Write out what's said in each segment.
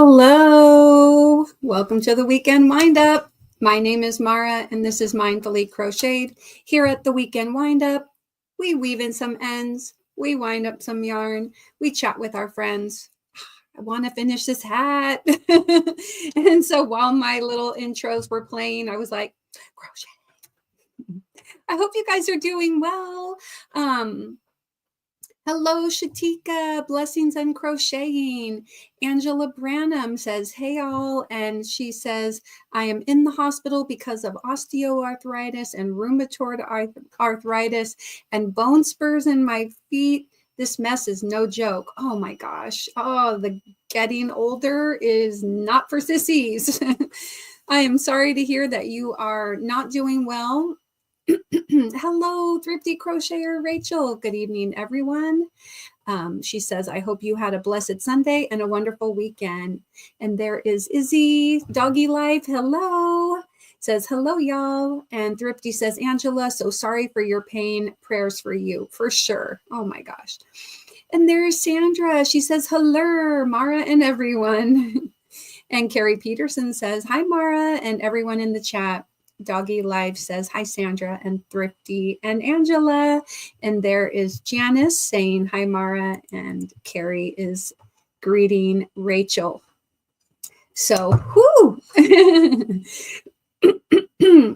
Hello, welcome to the Weekend WindUp. My name is Mara and this is Mindfully Crocheted. Here at the Weekend WindUp, we weave in some ends, we wind up some yarn, we chat with our friends. I want to finish this hat. And so while my little intros were playing, I was like, crochet. I hope you guys are doing well. Hello, Shatika, blessings and crocheting. Angela Branham says, hey all, and she says, I am in the hospital because of osteoarthritis and rheumatoid arthritis and bone spurs in my feet. This mess is no joke. Oh my gosh. Oh, the getting older is not for sissies. I am sorry to hear that you are not doing well. Hello, Thrifty Crocheter Rachel. Good evening, everyone. She says, I hope you had a blessed Sunday and a wonderful weekend. And there is Izzy, Doggy Life. Hello. Says, hello, y'all. And Thrifty says, Angela, so sorry for your pain. Prayers for you, for sure. Oh, my gosh. And there's Sandra. She says, hello, Mara and everyone. And Carrie Peterson says, hi, Mara and everyone in the chat. Doggy Live says, hi, Sandra and Thrifty and Angela. And there is Janice saying, hi, Mara. And Carrie is greeting Rachel. So, whoo!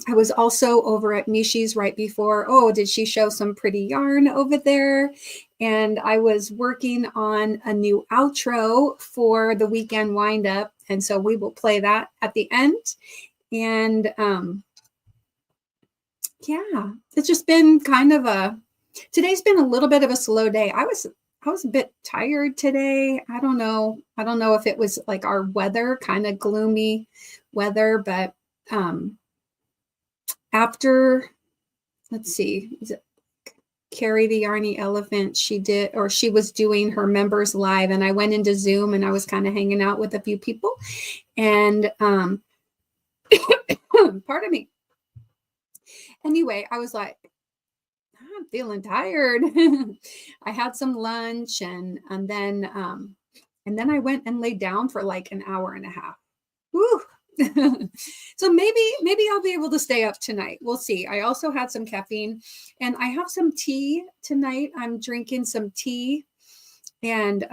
I was also over at Mishi's right before. Oh, did she show some pretty yarn over there? And I was working on a new outro for the Weekend WindUp. And so we will play that at the end. And yeah, it's just been kind of today's been a little bit of a slow day. I was a bit tired today. I don't know if it was like our weather, kind of gloomy weather, but after, let's see, is it Carrie the Yarny Elephant? She was doing her members live, and I went into Zoom and I was kind of hanging out with a few people, and pardon me. Anyway, I was like, I'm feeling tired. I had some lunch and then I went and laid down for like an hour and a half. Woo. So maybe I'll be able to stay up tonight. We'll see. I also had some caffeine and I have some tea tonight. I'm drinking some tea and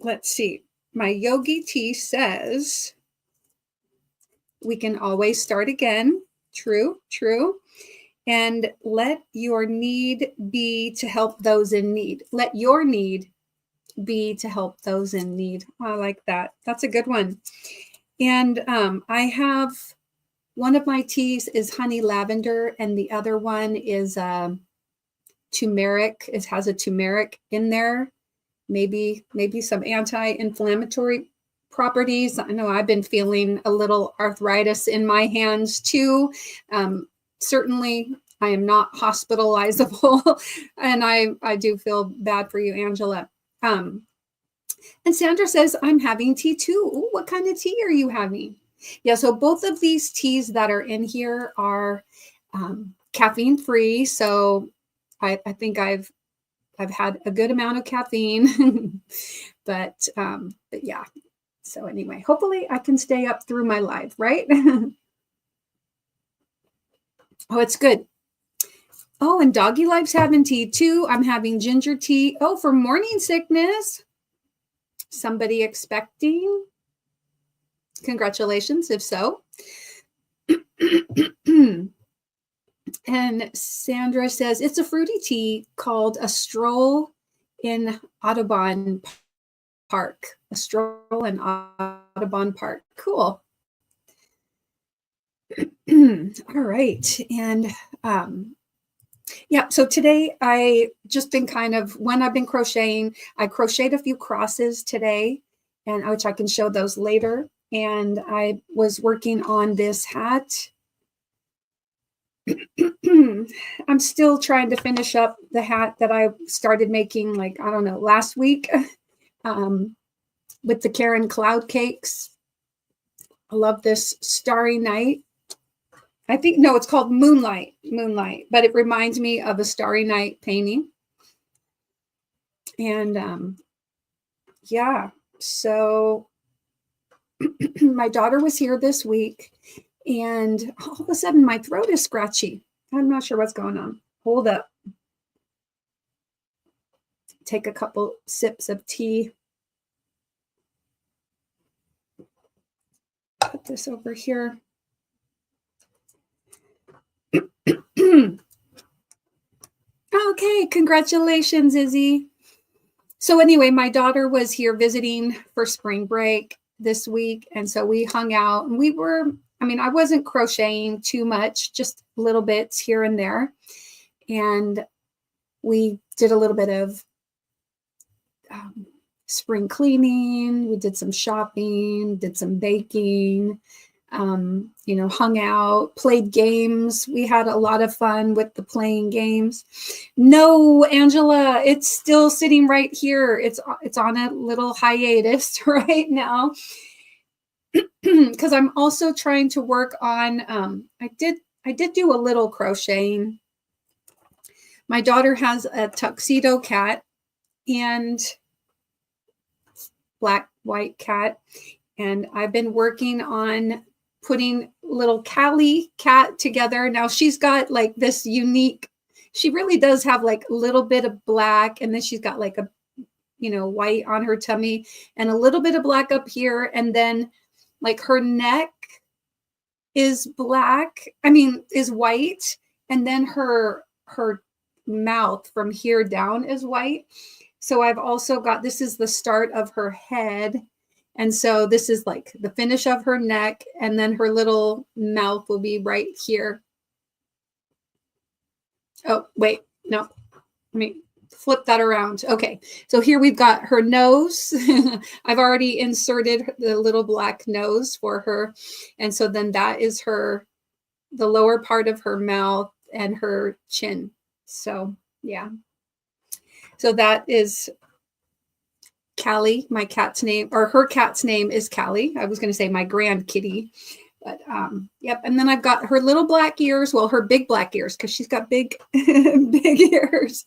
let's see. My Yogi tea says we can always start again. True. And let your need be to help those in need. Let your need be to help those in need. I like that. That's a good one. And I have one of my teas is honey lavender, and the other one is turmeric. It has a turmeric in there. Maybe some anti-inflammatory properties. I know I've been feeling a little arthritis in my hands too. Certainly, I am not hospitalizable, and I do feel bad for you, Angela. And Sandra says, I'm having tea too. Ooh, what kind of tea are you having? Yeah, so both of these teas that are in here are caffeine free. So I think I've had a good amount of caffeine, but yeah. So anyway, hopefully I can stay up through my live, right? Oh, it's good. Oh, and Doggy Life's having tea too. I'm having ginger tea. Oh, for morning sickness. Somebody expecting? Congratulations, if so. And Sandra says, it's a fruity tea called A Stroll in Audubon Park. A Stroll in Audubon Park. Cool. All right. And yeah, so today I just been when I've been crocheting, I crocheted a few crosses today, and which I can show those later. And I was working on this hat. I'm still trying to finish up the hat that I started making, like, I don't know, last week with the Karen Cloud Cakes. I love this Starry Night. I think, no, it's called Moonlight, but it reminds me of a Starry Night painting. And yeah, so my daughter was here this week, and all of a sudden my throat is scratchy. I'm not sure what's going on. Hold up. Take a couple sips of tea. Put this over here. Okay, congratulations, Izzy. So anyway, my daughter was here visiting for spring break this week, and so we hung out, and I wasn't crocheting too much, just little bits here and there. And we did a little bit of spring cleaning. We did some shopping, did some baking, hung out, played games. We had a lot of fun with the playing games. No, Angela, it's still sitting right here. It's on a little hiatus right now because I'm also trying to work on, I did do a little crocheting. My daughter has a tuxedo cat and black, white cat. And I've been working on putting little Callie cat together. Now she's got like this unique, she really does have like a little bit of black, and then she's got like a, white on her tummy and a little bit of black up here. And then like her neck is is white. And then her mouth from here down is white. So I've also got, this is the start of her head. And so this is like the finish of her neck, and then her little mouth will be right here. Oh, wait, no, let me flip that around. Okay, so here we've got her nose. I've already inserted the little black nose for her. And so then that is the lower part of her mouth and her chin. So yeah. So that is Callie, my cat's name, or her cat's name is Callie. I was going to say my grand kitty, but yep. And then I've got her little black ears. Well, her big black ears, because she's got big, big ears.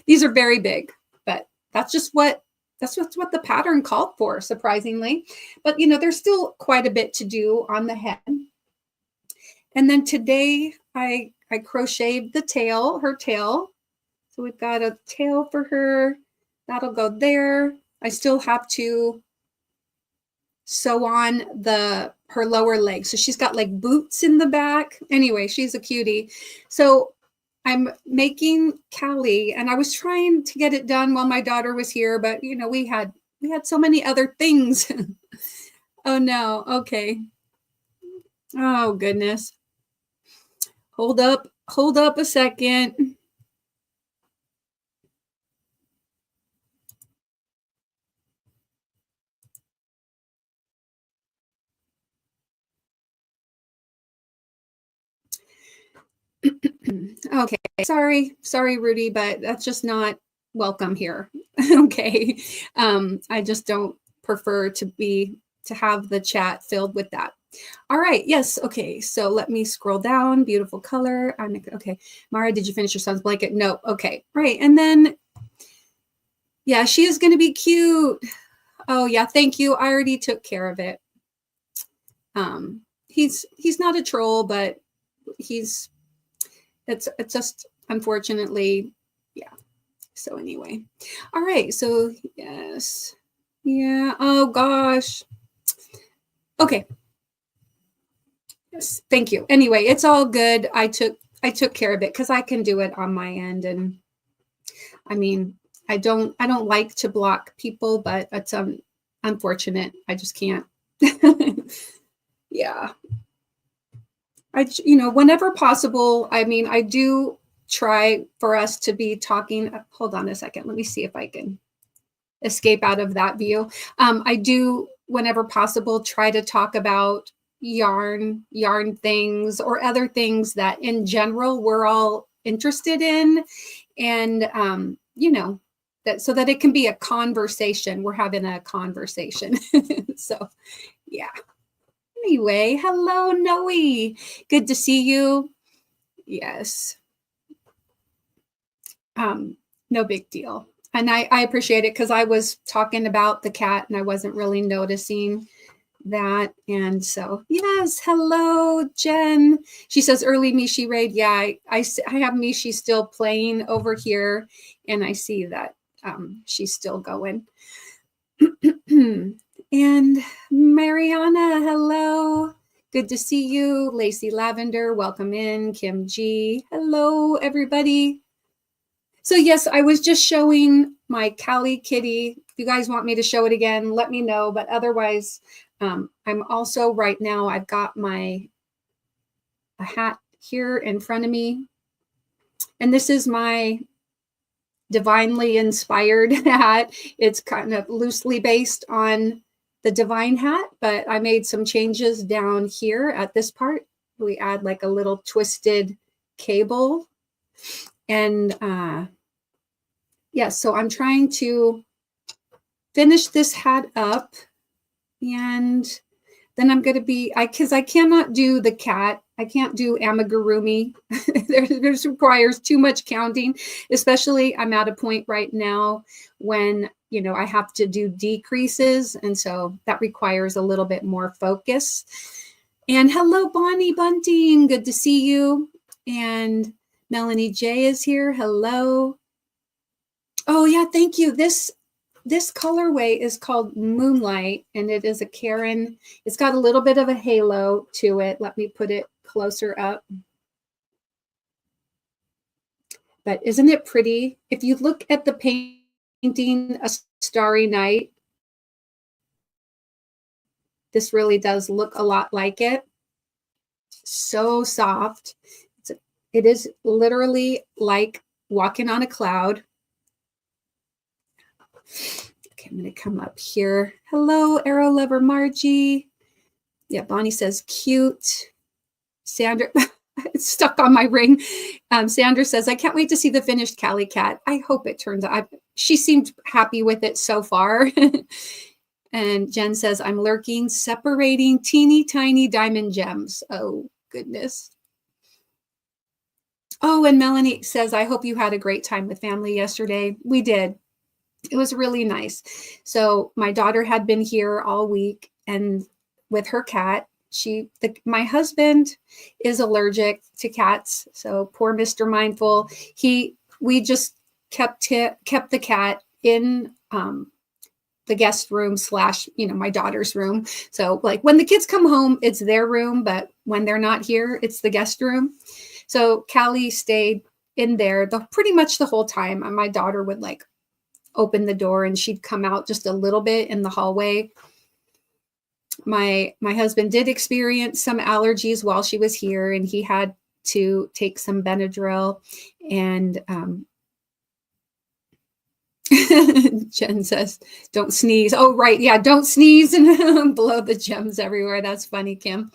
These are very big, but that's what the pattern called for, surprisingly. But there's still quite a bit to do on the head. And then today I crocheted the tail, her tail. So we've got a tail for her. That'll go there. I still have to sew on her lower leg. So she's got like boots in the back. Anyway, she's a cutie. So I'm making Callie, and I was trying to get it done while my daughter was here, but we had so many other things. Oh no. Okay. Oh goodness. Hold up a second. Okay, sorry, Rudy, but that's just not welcome here. Okay, I just don't prefer to have the chat filled with that. All right, yes, okay, so let me scroll down. Beautiful color. Okay, Mara, did you finish your son's blanket? No, okay, right, and then, yeah, she is going to be cute. Oh yeah, thank you. I already took care of it. He's not a troll, but it's just unfortunately, yeah. So anyway, all right. So yes, yeah. Oh gosh. Okay. Yes. Thank you. Anyway, it's all good. I took care of it because I can do it on my end, and I mean, I don't like to block people, but it's unfortunate. I just can't. Yeah. Whenever possible, I mean, I do try for us to be talking. Hold on a second. Let me see if I can escape out of that view. I do, whenever possible, try to talk about yarn things or other things that in general we're all interested in. And, that so that it can be a conversation. We're having a conversation. So, yeah. Anyway, hello, Noe. Good to see you. Yes. No big deal. And I appreciate it because I was talking about the cat and I wasn't really noticing that. And so, yes, hello, Jen. She says early Mishi raid. Yeah, I have Mishi still playing over here, and I see that she's still going. And Mariana, hello. Good to see you. Lacey Lavender, welcome in. Kim G, hello, everybody. So yes, I was just showing my Callie kitty. If you guys want me to show it again, let me know. But otherwise, I'm also right now, I've got a hat here in front of me. And this is my divinely inspired hat. It's kind of loosely based on the divine hat, but I made some changes down here at this part. We add like a little twisted cable. And so I'm trying to finish this hat up, and then I'm going to be, because I cannot do the cat. I can't do amigurumi. This requires too much counting, especially I'm at a point right now when, I have to do decreases. And so that requires a little bit more focus. And hello, Bonnie Bunting. Good to see you. And Melanie J is here. Hello. Oh, yeah. Thank you. This colorway is called Moonlight, and it is a Karen. It's got a little bit of a halo to it. Let me put it closer up. But isn't it pretty? If you look at the painting, A Starry Night, this really does look a lot like it. So soft. It is literally like walking on a cloud. Okay, I'm going to come up here. Hello, Arrow Lover Margie. Yeah, Bonnie says cute. Sandra, it's stuck on my ring. Sandra says, I can't wait to see the finished Callie cat. I hope it turns out. She seemed happy with it so far. And Jen says, I'm lurking, separating teeny tiny diamond gems. Oh, goodness. Oh, and Melanie says, I hope you had a great time with family yesterday. We did. It was really nice. So my daughter had been here all week, and with her cat, my husband is allergic to cats. So poor Mr. Mindful, we just kept the cat in the guest room / my daughter's room. So like when the kids come home, it's their room, but when they're not here, it's the guest room. So Callie stayed in there pretty much the whole time. And my daughter would like open the door and she'd come out just a little bit in the hallway. My husband did experience some allergies while she was here, and he had to take some Benadryl. And Jen says, don't sneeze. Oh, right. Yeah, don't sneeze and blow the gems everywhere. That's funny, Kim.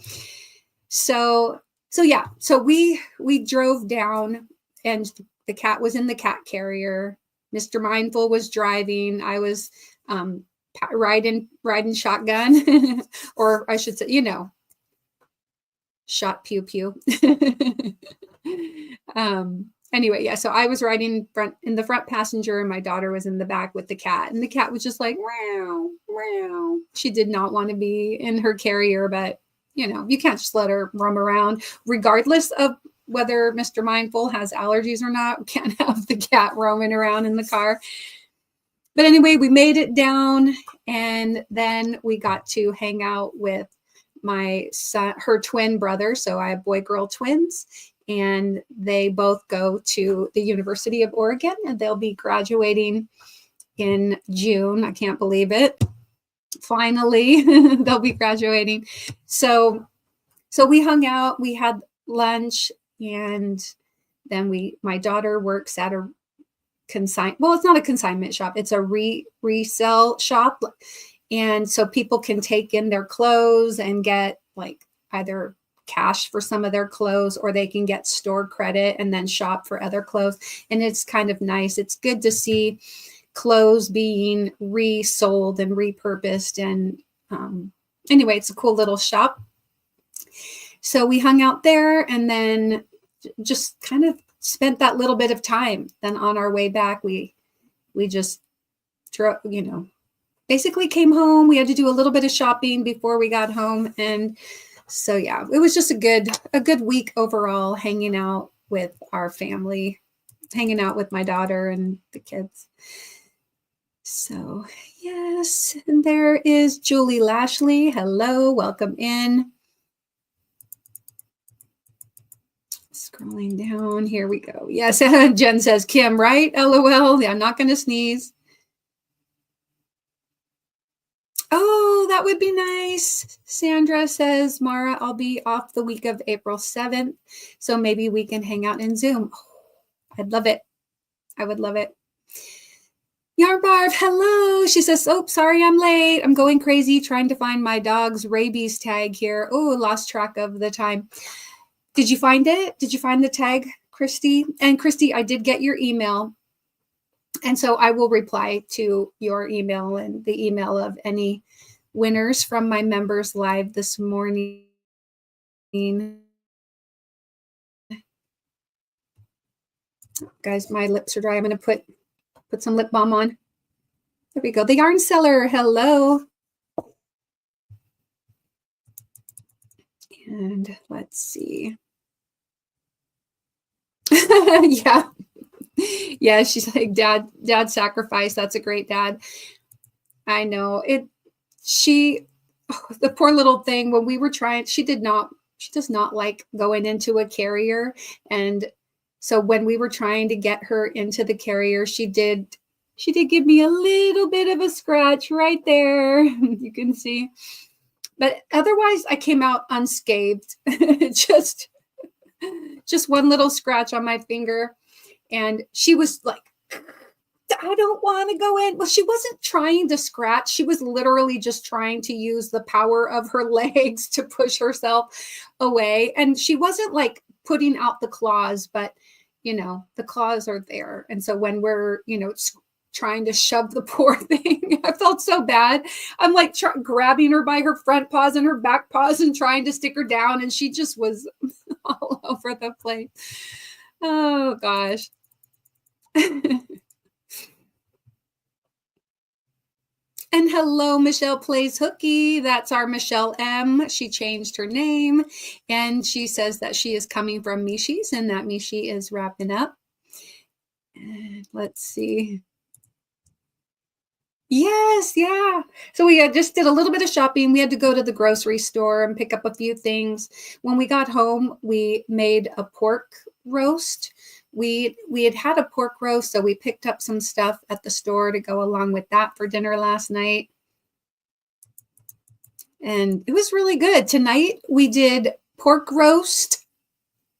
So yeah, so we drove down, and the cat was in the cat carrier. Mr. Mindful was driving. I was riding shotgun, or I should say, shot pew pew. Anyway, yeah, so I was riding in the front passenger, and my daughter was in the back with the cat, and the cat was just like, meow, meow. She did not want to be in her carrier, but you can't just let her roam around, regardless of whether Mr. Mindful has allergies or not. We can't have the cat roaming around in the car. But anyway, we made it down, and then we got to hang out with my son, her twin brother. So I have boy-girl twins, and they both go to the University of Oregon, and they'll be graduating in June. I can't believe it. Finally, they'll be graduating. So we hung out, we had lunch, and then my daughter works at a it's not a consignment shop, it's a resell shop, and so people can take in their clothes and get like either cash for some of their clothes, or they can get store credit and then shop for other clothes. And it's kind of nice. It's good to see clothes being resold and repurposed. And anyway, it's a cool little shop. So we hung out there, and then just kind of spent that little bit of time. Then on our way back, we we just drove, basically came home. We had to do a little bit of shopping before we got home. And so, yeah, it was just a good week overall, hanging out with our family, hanging out with my daughter and the kids. So, yes, and there is Julie Lashley. Hello, welcome in. Scrolling down, here we go. Yes, Jen says, Kim, right? LOL, yeah, I'm not going to sneeze. Oh, that would be nice. Sandra says, Mara, I'll be off the week of April 7th, so maybe we can hang out in Zoom. Oh, I'd love it. I would love it. Yarn Barb, hello. She says, oh, sorry I'm late. I'm going crazy trying to find my dog's rabies tag here. Oh, lost track of the time. Did you find it? Did you find the tag, Christy? And Christy, I did get your email. And so I will reply to your email and the email of any winners from my members live this morning. Guys, my lips are dry. I'm going to put some lip balm on. There we go. The Yarn Seller, hello. And let's see. Yeah. Yeah, she's like, dad sacrifice. That's a great dad. I know it. The poor little thing, when we were trying, she does not like going into a carrier. And so when we were trying to get her into the carrier, she did give me a little bit of a scratch right there. You can see, but otherwise I came out unscathed. just one little scratch on my finger. And she was like, I don't want to go in. Well, she wasn't trying to scratch. She was literally just trying to use the power of her legs to push herself away. And she wasn't like putting out the claws, but the claws are there. And so when we're, trying to shove the poor thing, I felt so bad. I'm like grabbing her by her front paws and her back paws and trying to stick her down. And she just was all over the place. Oh, gosh. And hello, Michelle Plays Hooky. That's our Michelle M. She changed her name, and she says that she is coming from Mishi's, and that Mishi is wrapping up. And let's see. Yes, yeah. So we just did a little bit of shopping. We had to go to the grocery store and pick up a few things. When we got home, we made a pork roast. We had a pork roast, so we picked up some stuff at the store to go along with that for dinner last night. And it was really good. Tonight we did pork roast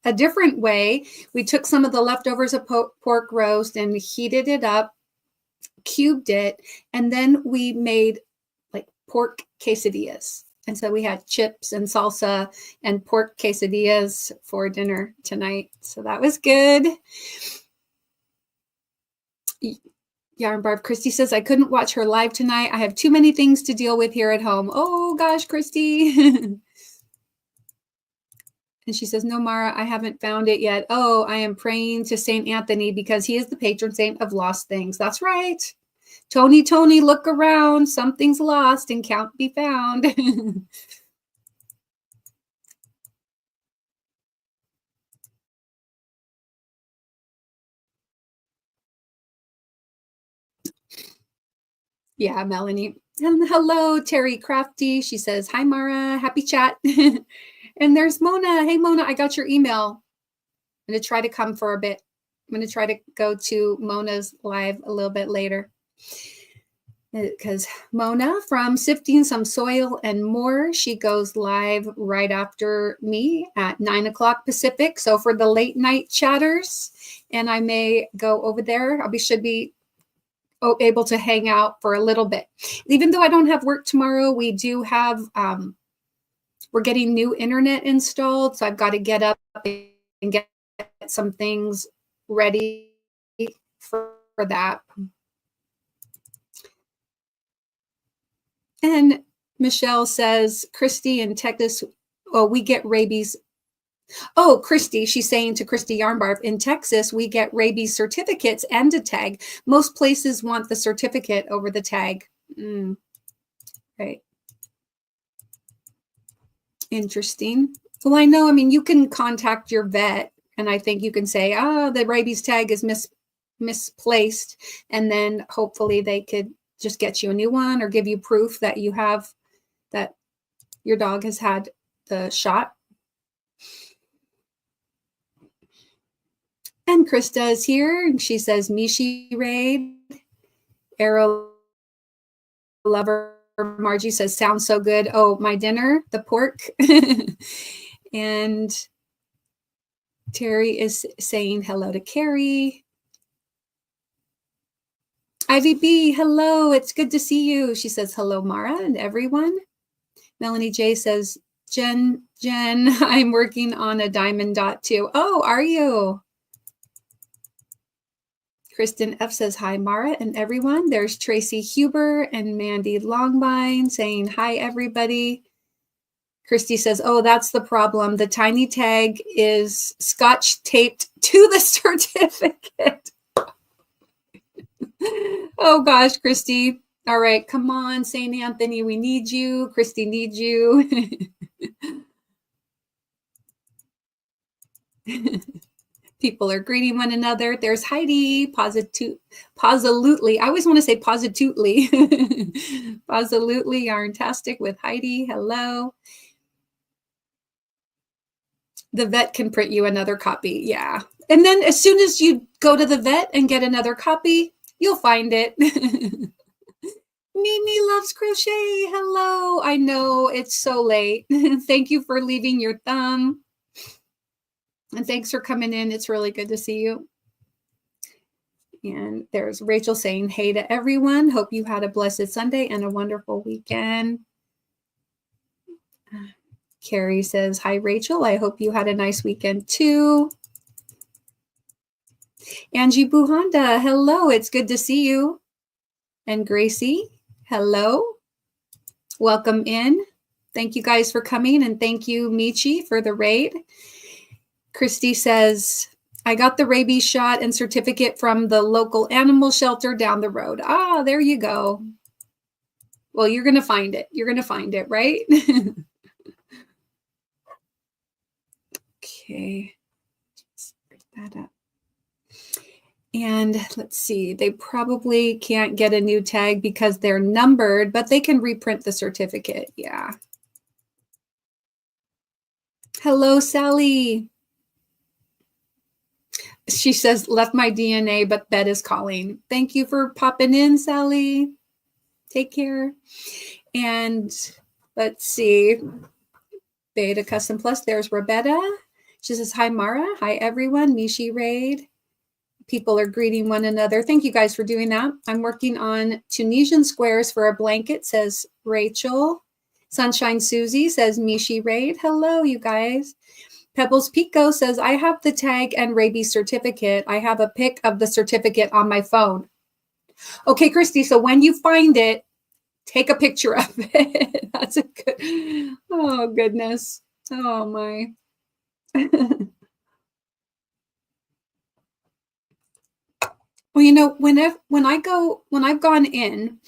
a different way. We took some of the leftovers of pork roast and heated it up, cubed it, and then we made like pork quesadillas. And so we had chips and salsa and pork quesadillas for dinner tonight. So that was good. Yarn Barb, Christy says, I couldn't watch her live tonight. I have too many things to deal with here at home. Oh gosh, Christy. And she says, no, Mara, I haven't found it yet. Oh, I am praying to St. Anthony because he is the patron saint of lost things. That's right. Tony, look around. Something's lost and can't be found. Yeah, Melanie. And hello, Terry Crafty. She says, hi, Mara. Happy chat. And there's Mona. Hey, Mona, I got your email. I'm going to try to come for a bit. I'm going to try to go to Mona's live a little bit later. Because Mona from Sifting Some Soil and More, she goes live right after me at 9 o'clock Pacific. So for the late night chatters, and I may go over there. Should be able to hang out for a little bit. Even though I don't have work tomorrow, we do have, we're getting new internet installed. So I've got to get up and get some things ready for that. And Michelle says, Christy in Texas, we get rabies Oh, Christy, she's saying to Christy Yarnbarb, in Texas, we get rabies certificates and a tag. Most places want the certificate over the tag. Right. Interesting. Well, I know, I mean, you can contact your vet, and I think you can say, oh, the rabies tag is misplaced, and then hopefully they could just get you a new one or give you proof that you have, that your dog has had the shot. And Krista is here, and she says, Mishi Raid, Arrow Lover Margie says, sounds so good. Oh, my dinner, the pork. And Terry is saying hello to Carrie. Ivy B, hello, it's good to see you. She says, hello, Mara and everyone. Melanie J says, Jen, I'm working on a diamond dot too. Oh, are you? Kristen F says, hi, Mara and everyone. There's Tracy Huber and Mandy Longbine saying, hi, everybody. Christy says, oh, that's the problem. The tiny tag is scotch taped to the certificate. Oh, gosh, Christy. All right, come on, St. Anthony, we need you. Christy needs you. People are greeting one another. There's Heidi, Posilutely. I always want to say positutely. Posilutely, Yarntastic with Heidi. Hello. The vet can print you another copy. Yeah. And then as soon as you go to the vet and get another copy, you'll find it. Mimi loves crochet. Hello. I know it's so late. Thank you for leaving your thumb. And thanks for coming in. It's really good to see you. And there's Rachel saying, hey to everyone. Hope you had a blessed Sunday and a wonderful weekend. Carrie says, hi, Rachel. I hope you had a nice weekend too. Angie Buhanda, hello. It's good to see you. And Gracie, hello. Welcome in. Thank you guys for coming. And thank you, Michi, for the raid. Christy says, I got the rabies shot and certificate from the local animal shelter down the road. Ah, there you go. Well, you're going to find it. You're going to find it, right? Okay. Let's break that up. And let's see, they probably can't get a new tag because they're numbered, but they can reprint the certificate. Yeah. Hello, Sally. She says, left my DNA, but bed is calling. Thank you for popping in, Sally. Take care. And let's see, Beta Custom Plus, there's Roberta. She says, hi, Mara. Hi, everyone. Mishi Raid. People are greeting one another. Thank you guys for doing that. I'm working on Tunisian squares for a blanket, says Rachel. Sunshine Susie says Mishi Raid. Hello, you guys. Pebbles Pico says, I have the tag and rabies certificate. I have a pic of the certificate on my phone. Okay, Christy, so when you find it, take a picture of it. That's a good, oh, goodness. Oh, my. Well, you know, when I've gone in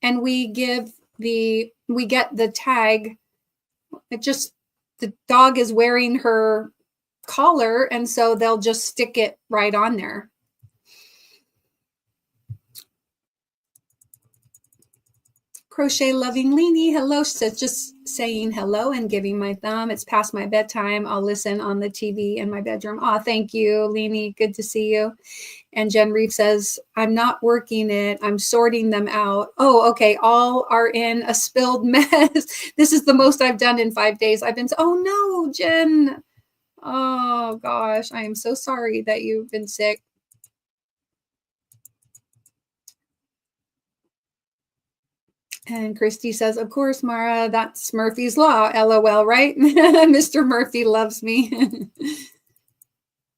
and we get the tag, it just, the dog is wearing her collar, and so they'll just stick it right on there. Crochet Loving Leanie, hello. She says, just saying hello and giving my thumb. It's past my bedtime. I'll listen on the TV in my bedroom. Oh, thank you, Leanie. Good to see you. And Jen Reeve says, I'm not working it. I'm sorting them out. Oh, okay. All are in a spilled mess. This is the most I've done in 5 days. I've been, oh no, Jen. Oh gosh, I am so sorry that you've been sick. And Christy says, of course, Mara, that's Murphy's Law. LOL, right? Mr. Murphy loves me.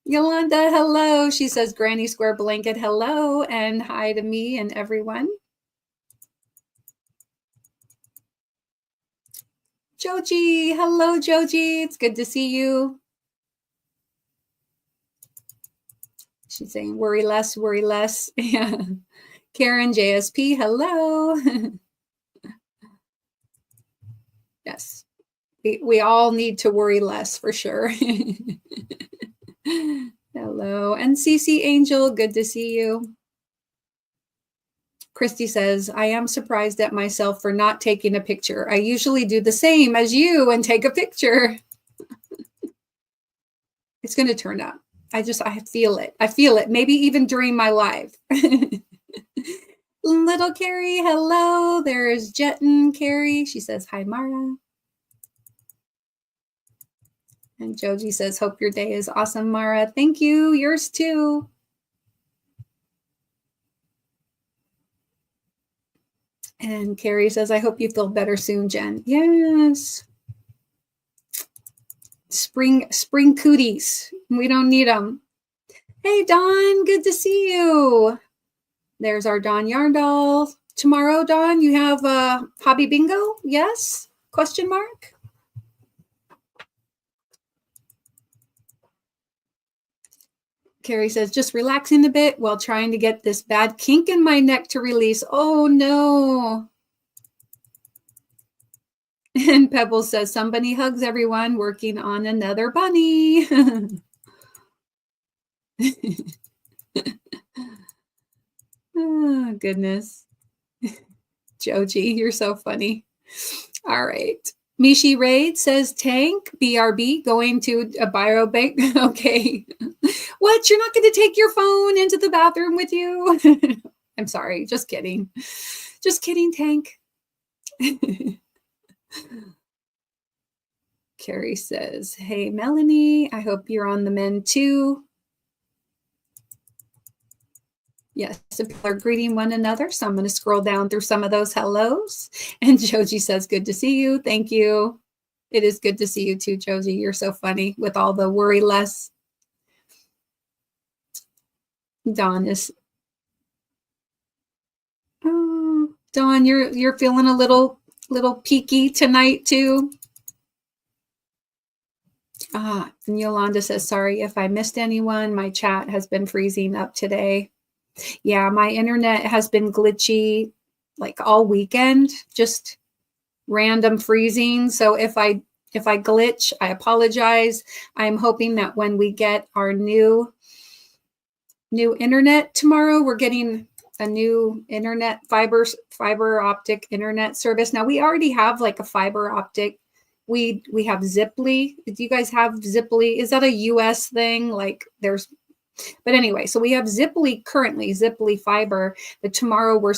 Yolanda, hello. She says, Granny Square Blanket, hello. And hi to me and everyone. Joji, hello, Joji. It's good to see you. She's saying worry less, worry less. Yeah. Karen, JSP, hello. Yes. We all need to worry less for sure. Hello. And CC Angel, good to see you. Christy says, I am surprised at myself for not taking a picture. I usually do the same as you and take a picture. It's going to turn up. I feel it. I feel it. Maybe even during my live. Little Carrie, hello. There's Jetten Carrie. She says, hi, Mara. And Joji says, hope your day is awesome, Mara. Thank you. Yours too. And Carrie says, I hope you feel better soon, Jen. Yes. Spring cooties. We don't need them. Hey, Dawn. Good to see you. There's our Dawn Yarn Doll. Tomorrow, Dawn, you have a hobby bingo? Yes? Question mark? Carrie says, just relaxing a bit while trying to get this bad kink in my neck to release. Oh, no. And Pebbles says, somebody hugs everyone working on another bunny. Oh, goodness. Joji, you're so funny. All right. Mishi Raid says, Tank, BRB, going to a biobank. Okay. What? You're not going to take your phone into the bathroom with you? I'm sorry. Just kidding. Just kidding, Tank. Carrie says, hey, Melanie, I hope you're on the mend too. Yes, people are greeting one another. So I'm going to scroll down through some of those hellos. And Joji says, good to see you. Thank you. It is good to see you too, Joji. You're so funny with all the worry less. Dawn is, oh, Dawn, you're feeling a little peaky tonight too. And Yolanda says, sorry if I missed anyone. My chat has been freezing up today. Yeah, my internet has been glitchy like all weekend, just random freezing. So if I glitch, I apologize. I'm hoping that when we get our new internet tomorrow, we're getting a new internet fiber optic internet service. Now we already have like a fiber optic. We have Ziply. Do you guys have Ziply? Is that a US thing? Like but anyway, so we have Ziply currently, Ziply fiber, but tomorrow we're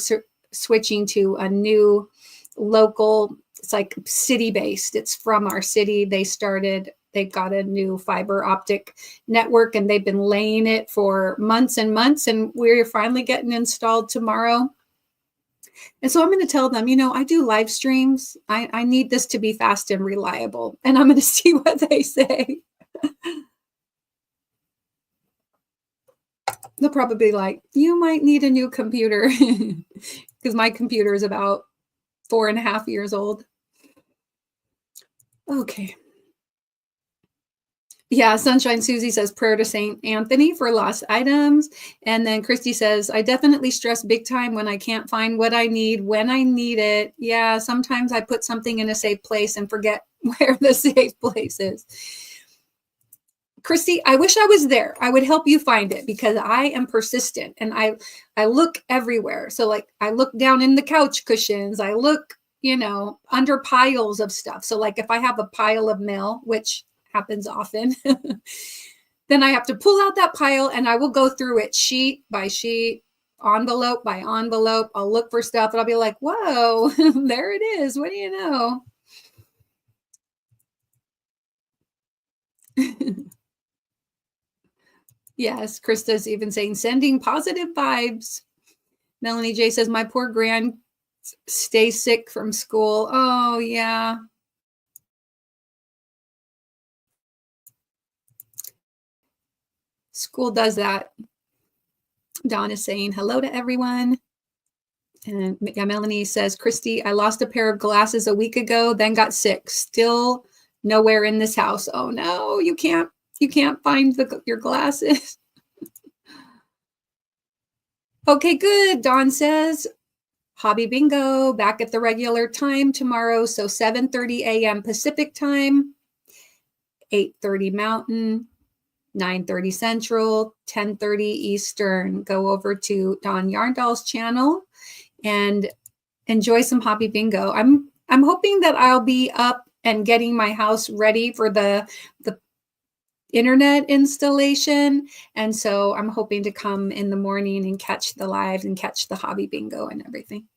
switching to a new local, it's like city-based. It's from our city. They've got a new fiber optic network and they've been laying it for months and months, and we're finally getting installed tomorrow. And so I'm going to tell them, I do live streams. I need this to be fast and reliable, and I'm going to see what they say. They'll probably be like, you might need a new computer because my computer is about 4.5 years old. Okay. Yeah, Sunshine Susie says prayer to Saint Anthony for lost items. And then Christy says, I definitely stress big time when I can't find what I need when I need it. Yeah, sometimes I put something in a safe place and forget where the safe place is. Christy, I wish I was there. I would help you find it because I am persistent and I look everywhere. So like I look down in the couch cushions. I look, under piles of stuff. So like if I have a pile of mail, which happens often, then I have to pull out that pile and I will go through it sheet by sheet, envelope by envelope. I'll look for stuff and I'll be like, whoa, there it is. What do you know? Yes, Krista's even saying, sending positive vibes. Melanie J says, my poor grand stays sick from school. Oh, yeah. School does that. Dawn is saying hello to everyone. And Melanie says, Christy, I lost a pair of glasses a week ago, then got sick. Still nowhere in this house. Oh, no, you can't find your glasses. Okay, good. Dawn says, hobby bingo back at the regular time tomorrow. So 7:30 a.m. Pacific time, 8:30 Mountain, 9:30 Central, 10:30 Eastern. Go over to Dawn Yarndoll's channel and enjoy some hobby bingo. I'm hoping that I'll be up and getting my house ready for the internet installation. And so I'm hoping to come in the morning and catch the live and catch the hobby bingo and everything.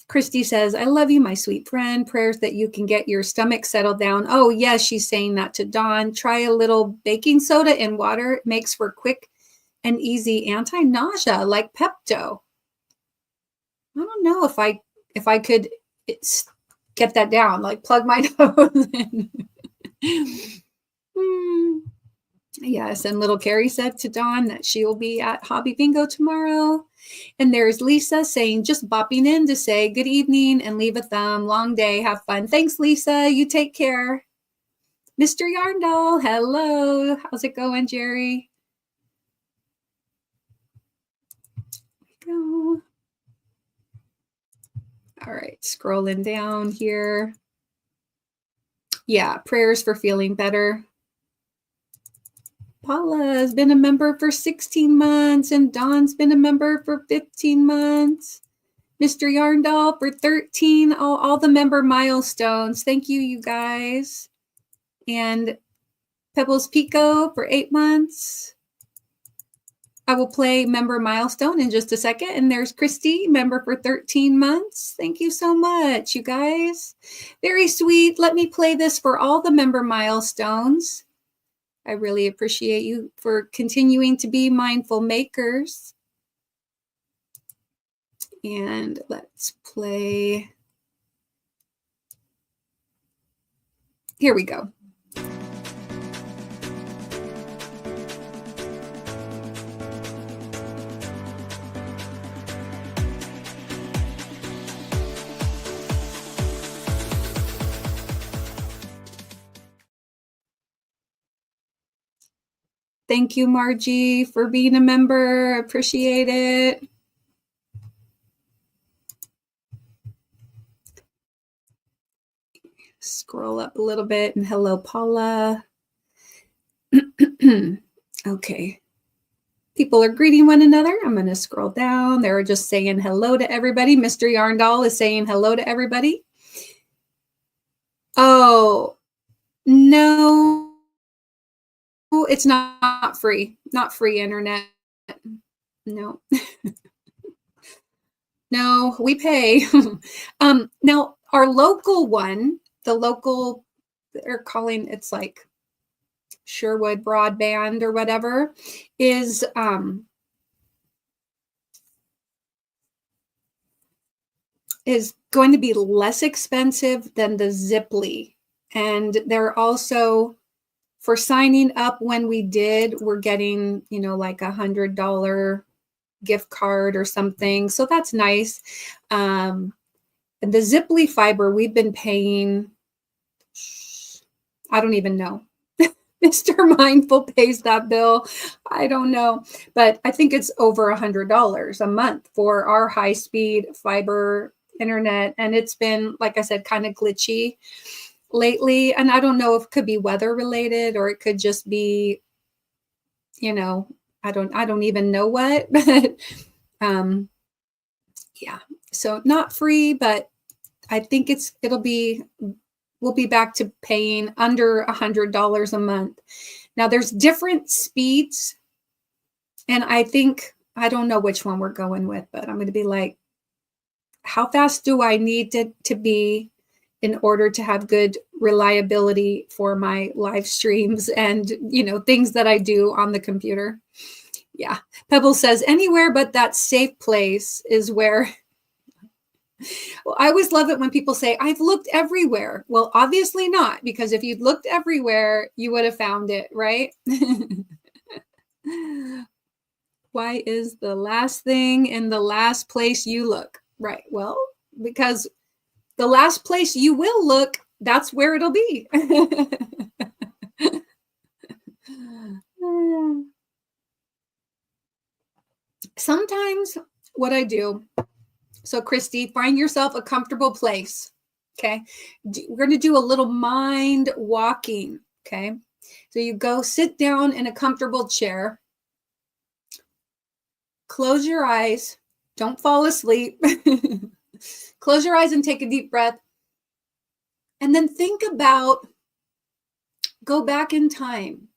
Christy says, I love you, my sweet friend. Prayers that you can get your stomach settled down. Oh, yes, she's saying that to Dawn. Try a little baking soda in water. It makes for quick and easy anti-nausea like Pepto. I don't know if I could get that down, like plug my nose in. Yes, and little Carrie said to Dawn that she will be at Hobby Bingo tomorrow. And there's Lisa saying, just bopping in to say good evening and leave a thumb. Long day, have fun. Thanks, Lisa. You take care. Mr. Yarndoll, hello. How's it going, Jerry? Go. All right, scrolling down here. Yeah, prayers for feeling better. Paula has been a member for 16 months and Dawn's been a member for 15 months. Mr. Yarndoll for 13, all the member milestones. Thank you, you guys. And Pebbles Pico for 8 months. I will play member milestone in just a second. And there's Christy, member for 13 months. Thank you so much, you guys. Very sweet. Let me play this for all the member milestones. I really appreciate you for continuing to be mindful makers. And let's play. Here we go. Thank you, Margie, for being a member. Appreciate it. Scroll up a little bit and hello, Paula. Okay. People are greeting one another. I'm going to scroll down. They're just saying hello to everybody. Mr. Yarndoll is saying hello to everybody. Oh, no. It's not free. Not free internet. No. No, we pay. Now, our local one, the local, they're calling it's like Sherwood Broadband or whatever, is going to be less expensive than the Ziply. And they're also, for signing up when we did, we're getting, like $100 gift card or something. So that's nice. And the Ziply fiber, we've been paying, I don't even know. Mr. Mindful pays that bill. I don't know, but I think it's over $100 a month for our high-speed fiber internet. And it's been, like I said, kind of glitchy lately. And I don't know if it could be weather related or it could just be, I don't even know what, but yeah. So not free, but I think we'll be back to paying under $100 a month. Now there's different speeds. And I don't know which one we're going with, but I'm going to be like, how fast do I need to be in order to have good reliability for my live streams and, things that I do on the computer? Yeah. Pebble says anywhere but that safe place is where. Well, I always love it when people say, I've looked everywhere. Well, obviously not, because if you'd looked everywhere, you would have found it, right? Why is the last thing in the last place you look? Right. Well, because the last place you will look, that's where it'll be. sometimes what I do, so Christy, find yourself a comfortable place. Okay. We're going to do a little mind walking. Okay. So you go sit down in a comfortable chair. Close your eyes. Don't fall asleep. Close your eyes and take a deep breath. And then think about, go back in time.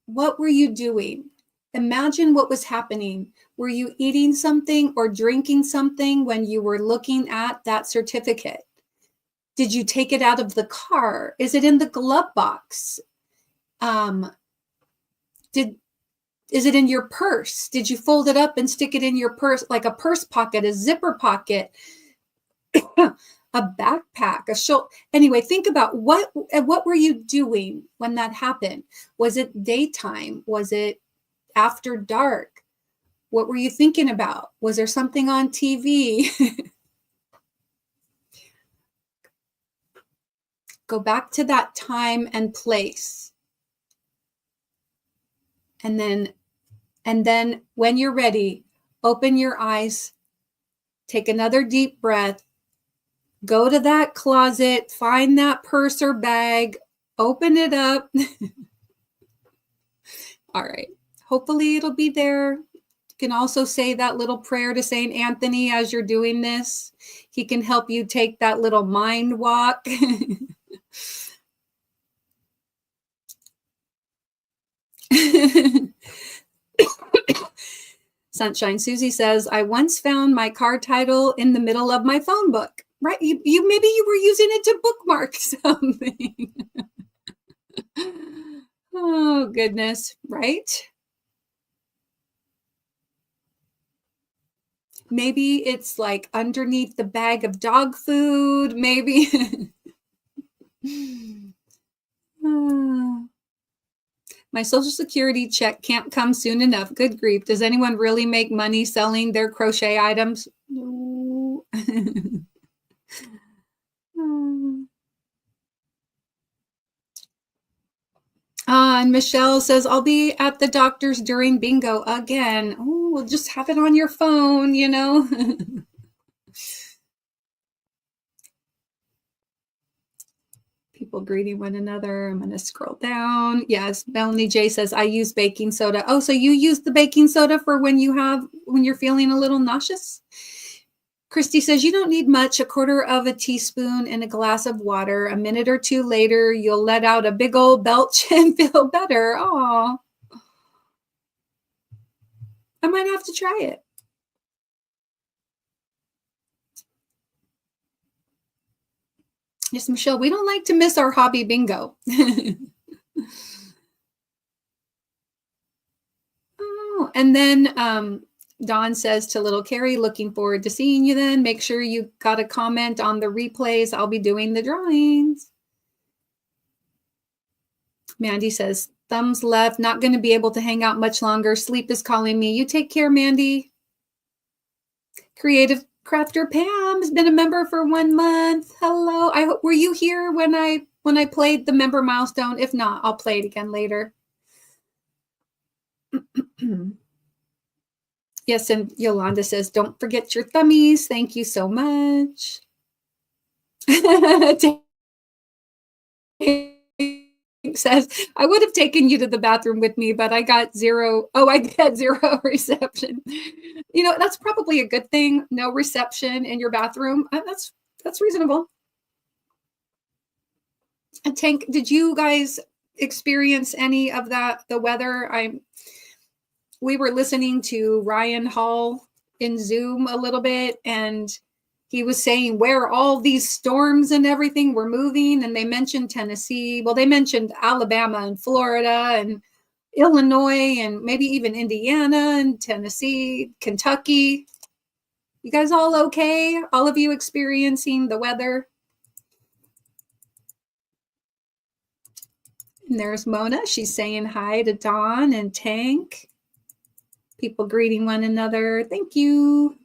What were you doing? Imagine what was happening. Were you eating something or drinking something when you were looking at that certificate? Did you take it out of the car? Is it in the glove box? Is it in your purse? Did you fold it up and stick it in your purse, like a purse pocket, a zipper pocket, a backpack, a shoulder? Anyway, think about what were you doing when that happened? Was it daytime? Was it after dark? What were you thinking about? Was there something on TV? Go back to that time and place. And then when you're ready, open your eyes, take another deep breath, go to that closet, find that purse or bag, open it up. All right. Hopefully it'll be there. You can also say that little prayer to St. Anthony as you're doing this. He can help you take that little mind walk. Sunshine Susie says, I once found my card title in the middle of my phone book. Right? You maybe you were using it to bookmark something. Oh, goodness. Right? Maybe it's like underneath the bag of dog food. Maybe. My Social Security check can't come soon enough. Good grief. Does anyone really make money selling their crochet items? No. And Michelle says, I'll be at the doctor's during bingo again. Oh, we'll just have it on your phone, you know. People greeting one another. I'm going to scroll down. Yes, Melanie J says, I use baking soda. Oh, so you use the baking soda for when you're feeling a little nauseous? Christy says, you don't need much, a quarter of a teaspoon in a glass of water. A minute or two later, you'll let out a big old belch and feel better. Oh, I might have to try it. Yes, Michelle, we don't like to miss our hobby bingo. Oh, and then Dawn says to little Carrie, looking forward to seeing you then. Make sure you got a comment on the replays. I'll be doing the drawings. Mandy says, thumbs left, not going to be able to hang out much longer. Sleep is calling me. You take care, Mandy. Creative Crafter Pam has been a member for 1 month. Hello. I hope, were you here when I played the member milestone? If not, I'll play it again later. Yes, and Yolanda says, don't forget your thummies. Thank you so much. Says, I would have taken you to the bathroom with me, but I got zero. Oh, I get zero reception. You know, that's probably a good thing. No reception in your bathroom. That's reasonable. And Tank, did you guys experience any of that? The weather? We were listening to Ryan Hall in Zoom a little bit, and he was saying where all these storms and everything were moving, and they mentioned Tennessee. Well, they mentioned Alabama and Florida and Illinois and maybe even Indiana and Tennessee, Kentucky. You guys all okay? All of you experiencing the weather? And there's Mona. She's saying hi to Dawn and Tank. People greeting one another. Thank you.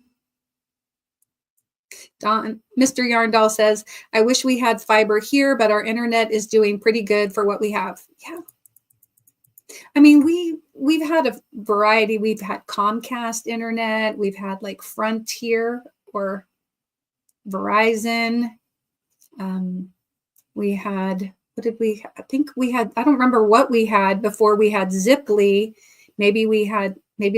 Don, Mr. Yarndall says, I wish we had fiber here, but our internet is doing pretty good for what we have. Yeah. I mean, we've had a variety. We've had Comcast internet. We've had like Frontier or Verizon. We had, what did we, I think we had, I don't remember what we had before we had Ziply. Maybe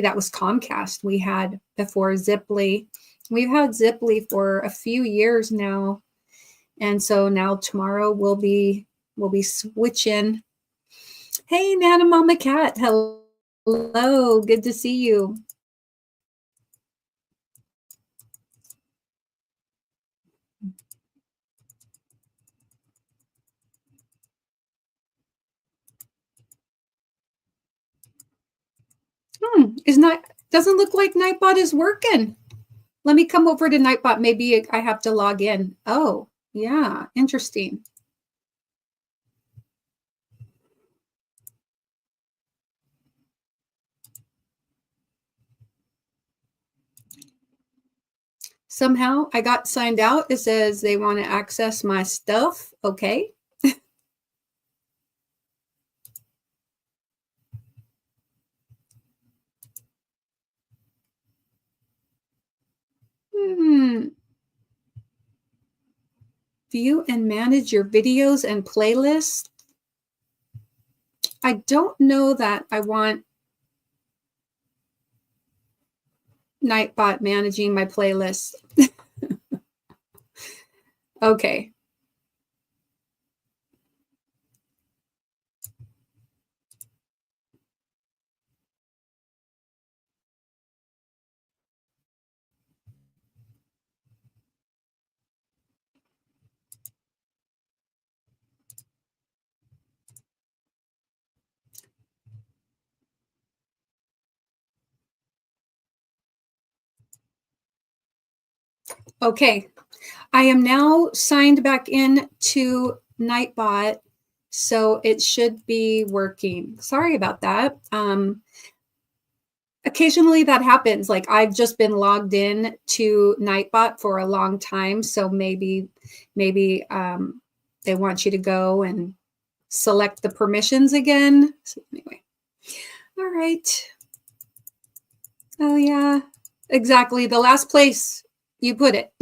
that was Comcast we had before Ziply. We've had Ziply for a few years now. And so now tomorrow we'll be switching. Hey, Nana Mama Cat. Hello. Good to see you. Doesn't look like Nightbot is working. Let me come over to Nightbot. Maybe I have to log in. Oh, yeah. Interesting. Somehow I got signed out. It says they want to access my stuff. Okay. View and manage your videos and playlists. I don't know that I want Nightbot managing my playlist. Okay. Okay. I am now signed back in to Nightbot, so it should be working. Sorry about that. Occasionally that happens. Like I've just been logged in to Nightbot for a long time, so maybe they want you to go and select the permissions again. So anyway, all right. Oh yeah, exactly. The last place you put it.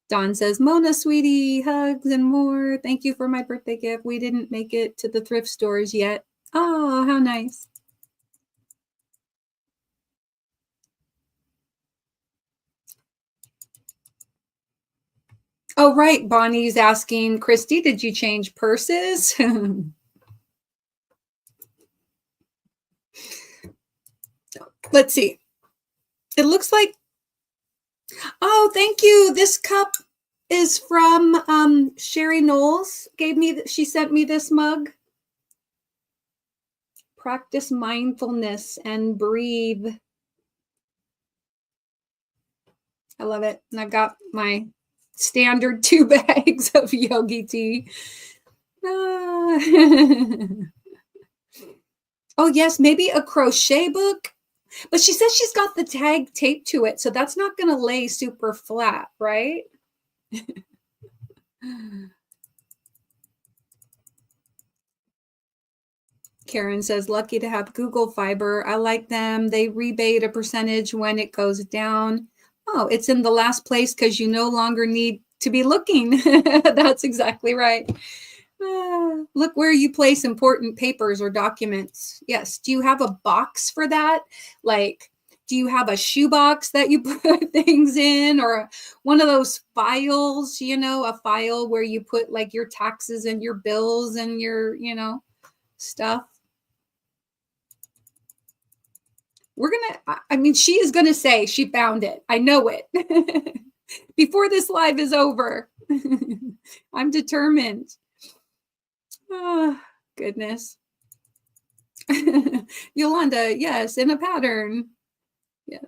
Dawn says, Mona, sweetie, hugs and more. Thank you for my birthday gift. We didn't make it to the thrift stores yet. Oh, how nice. Oh, right. Bonnie's asking, Christy, did you change purses? Let's see. It looks like, oh, thank you. This cup is from Sherry Knowles. She sent me this mug. Practice mindfulness and breathe. I love it. And I've got my standard 2 bags of yogi tea. Oh, yes, maybe a crochet book. But she says she's got the tag taped to it, so that's not going to lay super flat, right? Karen says, lucky to have Google Fiber. I like them. They rebate a percentage when it goes down. Oh, it's in the last place because you no longer need to be looking. That's exactly right. Look where you place important papers or documents. Yes. Do you have a box for that? Like, do you have a shoebox that you put things in, or one of those files, a file where you put like your taxes and your bills and your, stuff? She is going to say she found it. I know it. Before this live is over. I'm determined. Oh, goodness. Yolanda, yes, in a pattern. Yeah.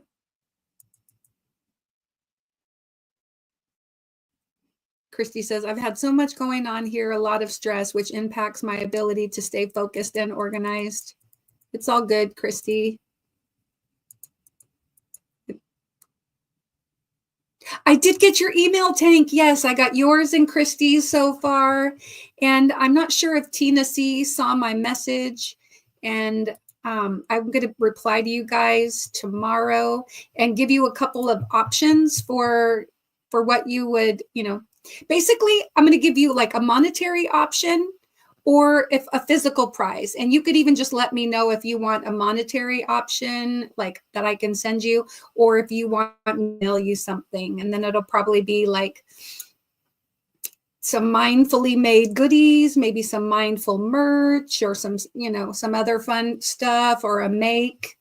Christy says, I've had so much going on here, a lot of stress, which impacts my ability to stay focused and organized. It's all good, Christy. I did get your email, Tank. Yes, I got yours and Christy's so far. And I'm not sure if Tina C saw my message. And I'm going to reply to you guys tomorrow and give you a couple of options for what you would, basically, I'm going to give you like a monetary option or if a physical prize. And you could even just let me know if you want a monetary option like that I can send you, or if you want me to mail you something. And then it'll probably be like some mindfully made goodies, maybe some mindful merch or some, some other fun stuff or a make.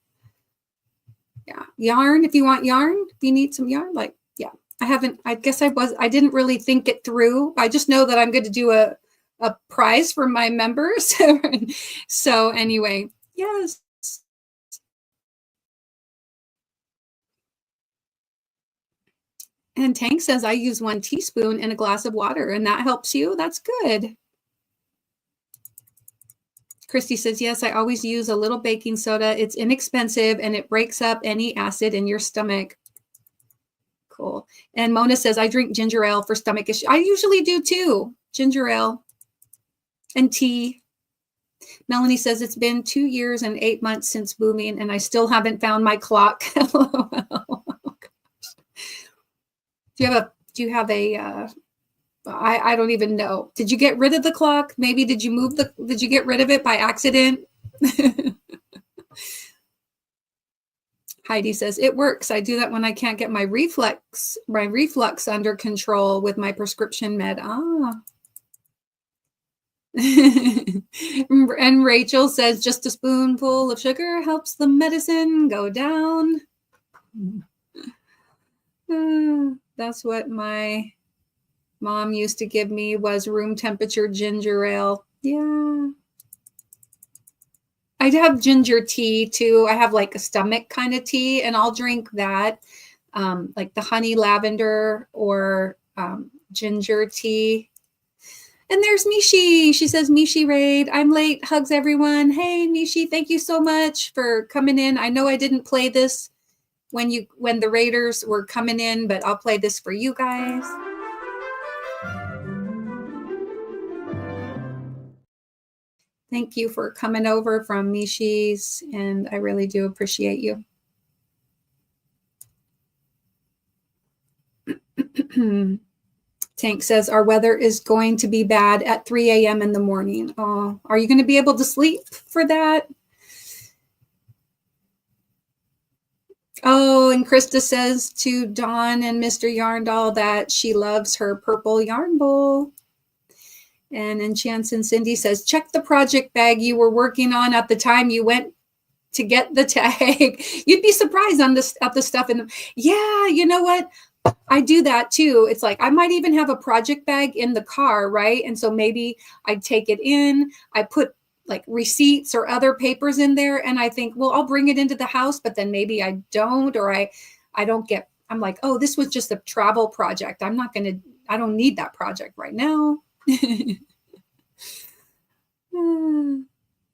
Yeah. Yarn, if you want yarn, if you need some yarn, like, yeah. I didn't really think it through. I just know that I'm going to do a prize for my members. So anyway, yes. And Tank says, I use 1 teaspoon in a glass of water and that helps you. That's good. Christy says, yes, I always use a little baking soda. It's inexpensive and it breaks up any acid in your stomach. Cool. And Mona says, I drink ginger ale for stomach issues. I usually do too. Ginger ale and tea. Melanie says, it's been 2 years and 8 months since moving and I still haven't found my clock. Do you have a I don't even know. Did you get rid of the clock? Maybe did you get rid of it by accident? Heidi says, it works. I do that when I can't get my reflux under control with my prescription med. And Rachel says, just a spoonful of sugar helps the medicine go down. That's what my mom used to give me, was room temperature ginger ale. Yeah. I have ginger tea too. I have like a stomach kind of tea and I'll drink that, like the honey lavender or ginger tea. And there's Mishi. She says, Mishi Raid, I'm late. Hugs everyone. Hey, Mishi, thank you so much for coming in. I know I didn't play this when the Raiders were coming in, but I'll play this for you guys. Thank you for coming over from Mishi's, and I really do appreciate you. Tank says, our weather is going to be bad at 3 a.m. in the morning. Oh, are you going to be able to sleep for that? Oh, and Krista says to Dawn and Mr. Yarndoll that she loves her purple yarn bowl. And Enchants and Cindy says, check the project bag you were working on at the time you went to get the tag. You'd be surprised at the stuff in them. Yeah, you know what? I do that too. It's like, I might even have a project bag in the car, right? And so maybe I take it in, I put like receipts or other papers in there. And I think, well, I'll bring it into the house, but then maybe I don't, or I don't get, I'm like, oh, this was just a travel project. I don't need that project right now.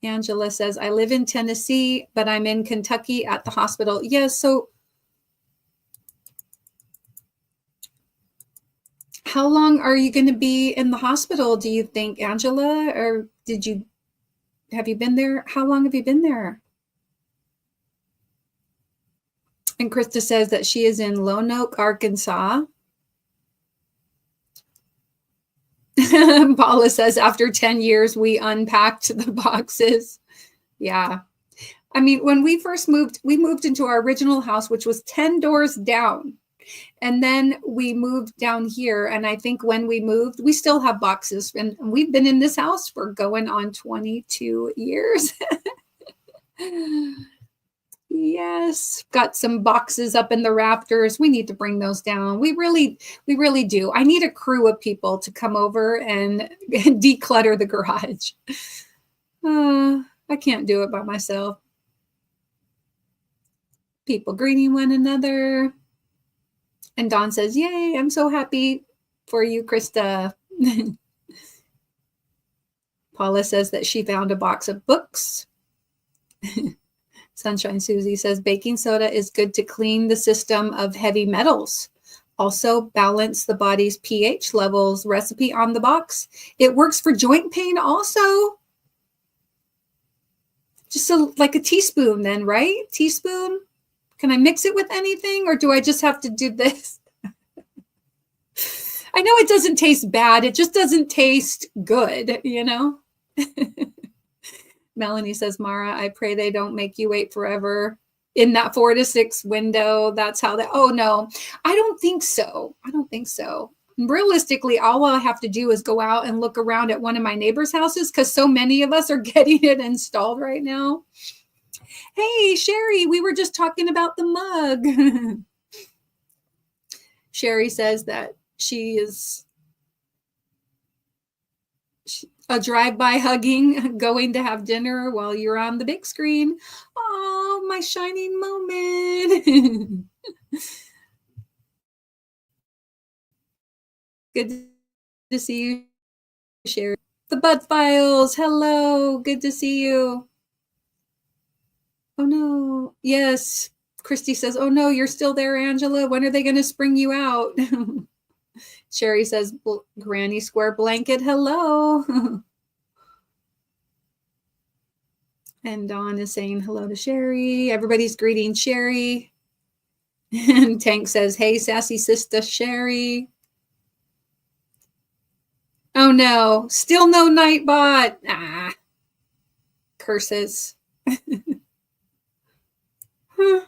Angela says, I live in Tennessee, but I'm in Kentucky at the hospital. Yes. So how long are you going to be in the hospital, do you think, Angela? Or have you been there? How long have you been there? And Krista says that she is in Lone Oak, Arkansas. Paula says, after 10 years, we unpacked the boxes. Yeah. I mean, when we first moved, we moved into our original house, which was 10 doors down. And then we moved down here. And I think when we moved, we still have boxes. And we've been in this house for going on 22 years. Yes, got some boxes up in the rafters. We need to bring those down. We really do. I need a crew of people to come over and declutter the garage. I can't do it by myself. People greeting one another. And Dawn says, yay, I'm so happy for you, Krista. Paula says that she found a box of books. Sunshine Susie says baking soda is good to clean the system of heavy metals. Also, balance the body's pH levels recipe on the box. It works for joint pain also. Just like a teaspoon then, right? Teaspoon. Can I mix it with anything, or do I just have to do this? I know it doesn't taste bad. It just doesn't taste good, you know? Melanie says, Mara, I pray they don't make you wait forever in that 4 to 6 window. That's how that, oh no, I don't think so. I don't think so. Realistically, all I have to do is go out and look around at one of my neighbors' houses because so many of us are getting it installed right now. Hey, Sherry, we were just talking about the mug. Sherry says that she is a drive-by hugging, going to have dinner while you're on the big screen. Oh, my shining moment. Good to see you, Sherry. The Bud Files, hello, good to see you. Oh no, yes. Christy says, oh no, you're still there, Angela. When are they going to spring you out? Sherry says, Granny Square Blanket, hello. And Dawn is saying hello to Sherry. Everybody's greeting Sherry. And Tank says, hey, sassy sister Sherry. Oh no, still no Nightbot. Ah, curses. Huh.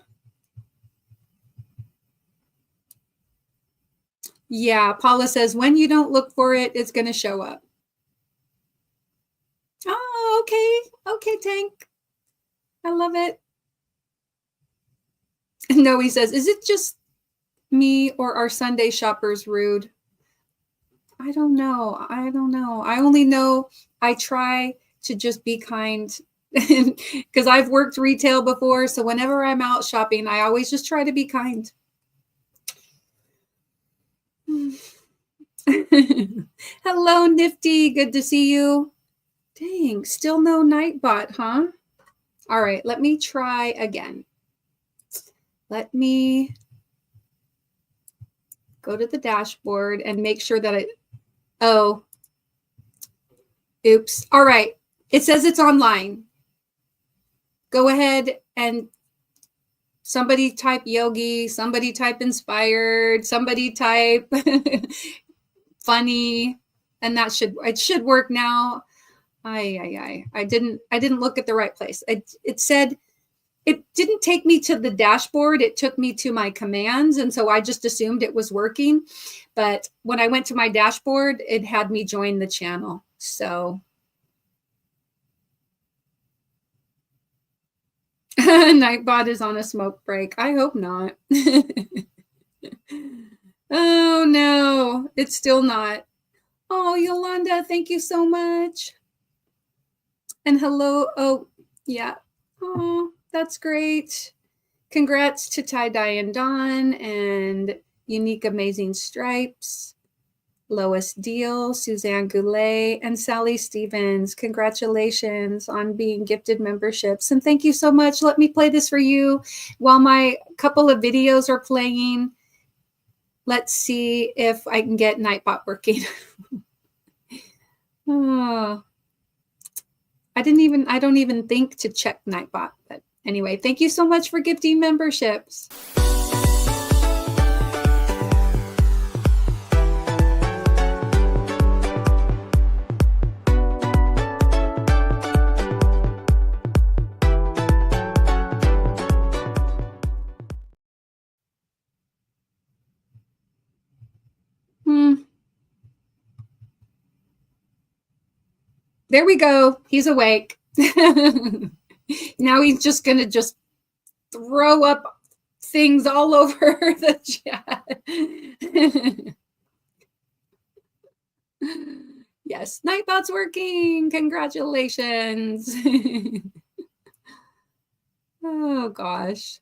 Yeah, Paula says, when you don't look for it, it's going to show up. Oh, okay. Okay, Tank. I love it. No, he says, is it just me or are Sunday shoppers rude? I don't know. I don't know. I only know I try to just be kind because I've worked retail before. So whenever I'm out shopping, I always just try to be kind. Hello, Nifty. Good to see you. Dang, still no Nightbot, huh? All right, let me try again. Let me go to the dashboard and make sure that oh, oops. All right, it says it's online. Go ahead and somebody type yogi, somebody type inspired, somebody type funny, and it should work now. I didn't look at the right place. It said it didn't take me to the dashboard. It took me to my commands. And so I just assumed it was working. But when I went to my dashboard, it had me join the channel. So Nightbot is on a smoke break. I hope not. Oh no, it's still not. Oh, Yolanda, thank you so much. And hello. Oh, yeah. Oh, that's great. Congrats to Tie Dye and Dawn and Unique Amazing Stripes, Lois Deal, Suzanne Goulet, and Sally Stevens. Congratulations on being gifted memberships. And thank you so much. Let me play this for you while my couple of videos are playing. Let's see if I can get Nightbot working. Oh, I don't even think to check Nightbot, but anyway, thank you so much for gifting memberships. There we go. He's awake. Now he's just going to just throw up things all over the chat. Yes, Nightbot's working. Congratulations. Oh, gosh.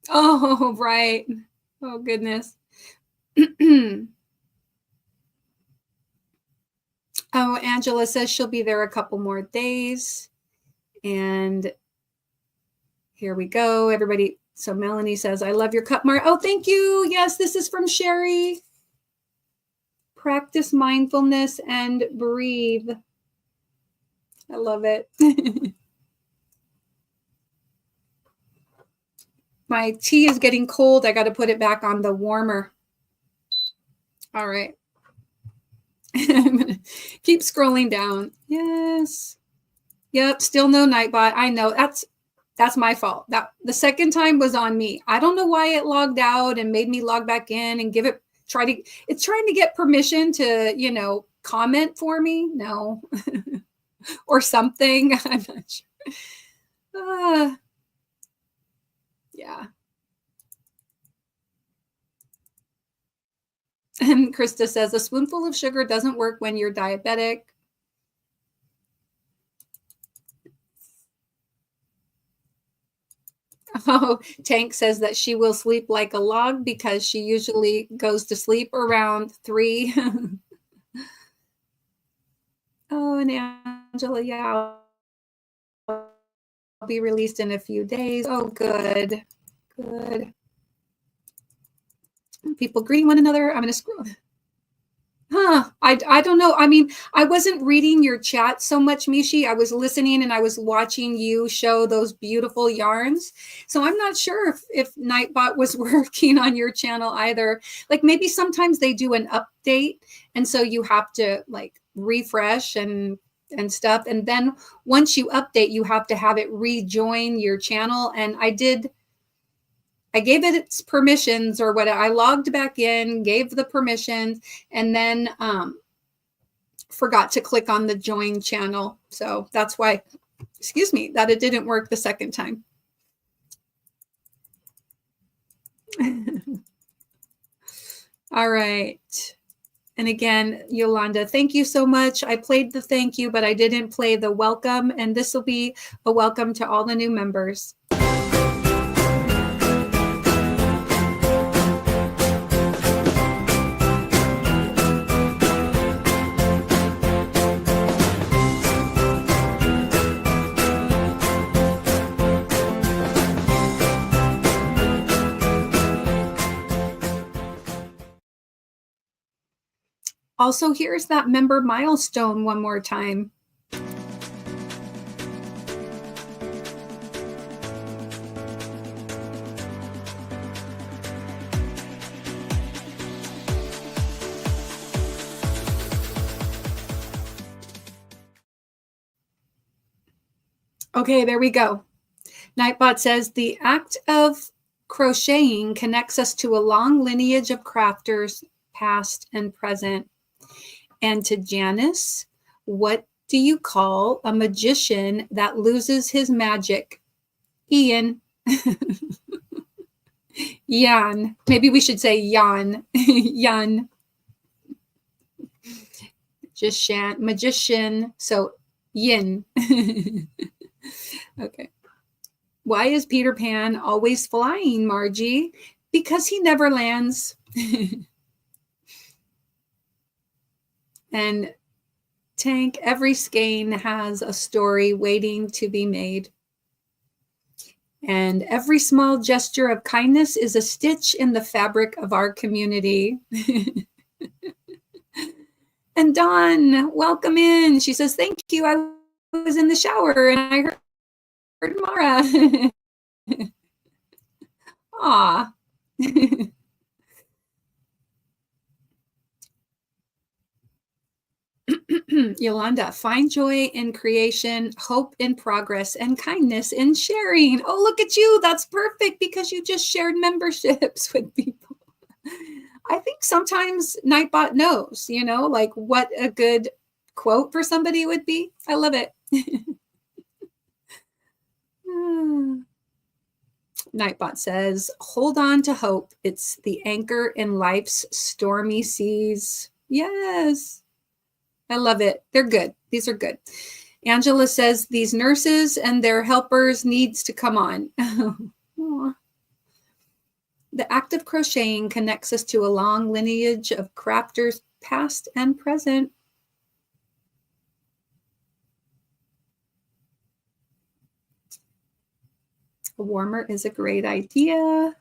Oh, right. Oh, goodness. Oh, Angela says she'll be there a couple more days. And here we go. Everybody, So Melanie says, I love your cup, Mar. Oh, thank you. Yes, this is from Sherry. Practice mindfulness and breathe. I love it. My tea is getting cold. I got to put it back on the warmer. All right. I'm going to keep scrolling down. Yes. Yep. Still no Nightbot. I know that's my fault. That the second time was on me. I don't know why it logged out and made me log back in and it's trying to get permission to, comment for me. No. Or something. I'm not sure. Yeah. And Krista says a spoonful of sugar doesn't work when you're diabetic. Oh, Tank says that she will sleep like a log because she usually goes to sleep around 3. Oh, and Angela, yeah, I'll be released in a few days. Oh, good. Good. People greeting one another. I'm going to scroll. I don't know. I mean, I wasn't reading your chat so much, Mishi. I was listening and I was watching you show those beautiful yarns. So I'm not sure if Nightbot was working on your channel either. Like maybe sometimes they do an update. And so you have to like refresh and stuff. And then once you update, you have to have it rejoin your channel. And I gave it its permissions or what. I logged back in, gave the permissions, and then forgot to click on the join channel. So that's why, that it didn't work the second time. All right. And again, Yolanda, thank you so much. I played the thank you, but I didn't play the welcome. And this will be a welcome to all the new members. Also, here's that member milestone one more time. Okay, there we go. Nightbot says the act of crocheting connects us to a long lineage of crafters, past and present. And to Janice, what do you call a magician that loses his magic? Ian. Jan. Maybe we should say Jan. Jan. Magician. So yin. Okay. Why is Peter Pan always flying, Margie? Because he never lands. And Tank, every skein has a story waiting to be made. And every small gesture of kindness is a stitch in the fabric of our community. And Dawn, welcome in. She says, thank you. I was in the shower and I heard Mara. Aw. Yolanda, find joy in creation, hope in progress, and kindness in sharing. Oh, look at you. That's perfect because you just shared memberships with people. I think sometimes Nightbot knows, like what a good quote for somebody would be. I love it. Nightbot says, hold on to hope. It's the anchor in life's stormy seas. Yes. I love it. They're good. These are good. Angela says these nurses and their helpers needs to come on. The act of crocheting connects us to a long lineage of crafters, past and present. A warmer is a great idea,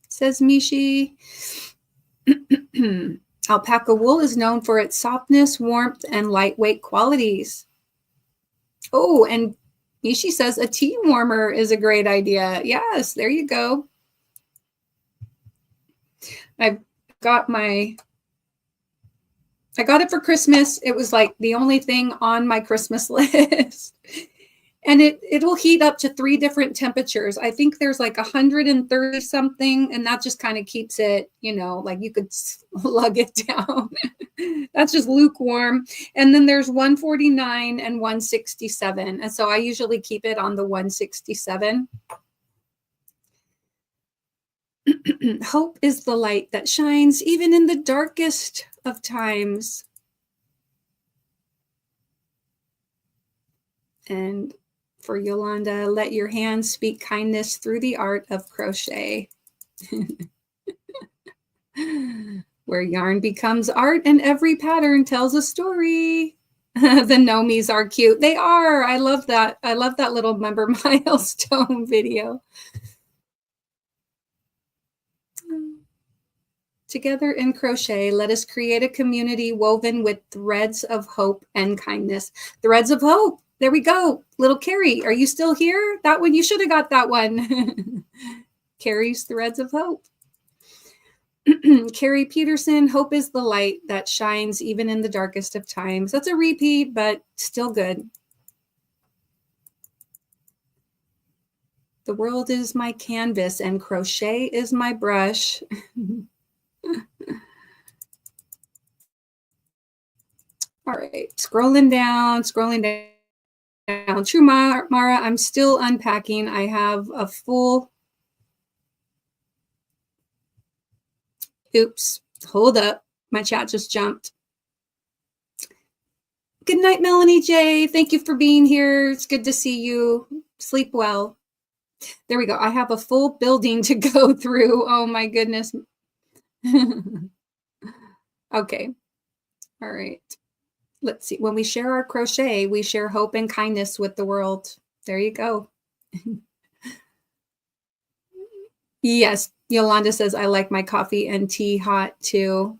says Mishi. Alpaca wool is known for its softness, warmth, and lightweight qualities. Oh, and Mishi says a tea warmer is a great idea. Yes, there you go. I got it for Christmas. It was like the only thing on my Christmas list. And it'll heat up to 3 different temperatures. I think there's like 130 something, and that just kind of keeps it, like you could slug it down. That's just lukewarm. And then there's 149 and 167. And so I usually keep it on the 167. Hope is the light that shines even in the darkest of times. And for Yolanda, let your hands speak kindness through the art of crochet. Where yarn becomes art and every pattern tells a story. The Nomis are cute. They are. I love that. I love that little member milestone video. Together in crochet, let us create a community woven with threads of hope and kindness. Threads of hope. There we go. Little Carrie, are you still here? That one, you should have got that one. Carrie's Threads of Hope. Carrie Peterson, hope is the light that shines even in the darkest of times. That's a repeat, but still good. The world is my canvas and crochet is my brush. All right, scrolling down. True Mara, I'm still unpacking. I have a full, oops, hold up. My chat just jumped. Good night, Melanie J. Thank you for being here. It's good to see you. Sleep well. There we go. I have a full building to go through. Oh my goodness. Okay. All right. Let's see. When we share our crochet, we share hope and kindness with the world. There you go. Yes. Yolanda says, I like my coffee and tea hot too.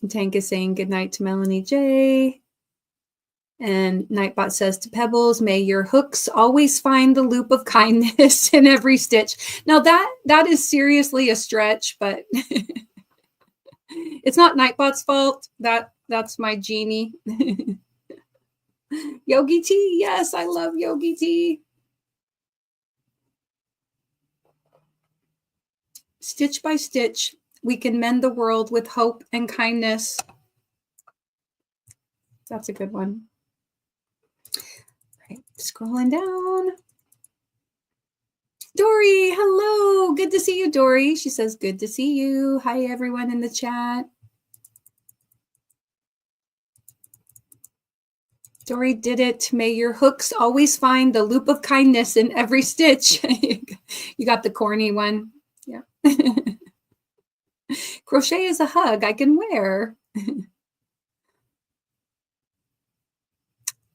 Tank is saying good night to Melanie J. And Nightbot says to Pebbles, may your hooks always find the loop of kindness in every stitch. Now that is seriously a stretch, but it's not Nightbot's fault. That's my genie. Yogi tea. Yes, I love yogi tea. Stitch by stitch, we can mend the world with hope and kindness. That's a good one. Right, scrolling down. Dory, hello. Good to see you, Dory. She says, good to see you. Hi, everyone in the chat. Dory did it. May your hooks always find the loop of kindness in every stitch. You got the corny one. Yeah. Crochet is a hug I can wear.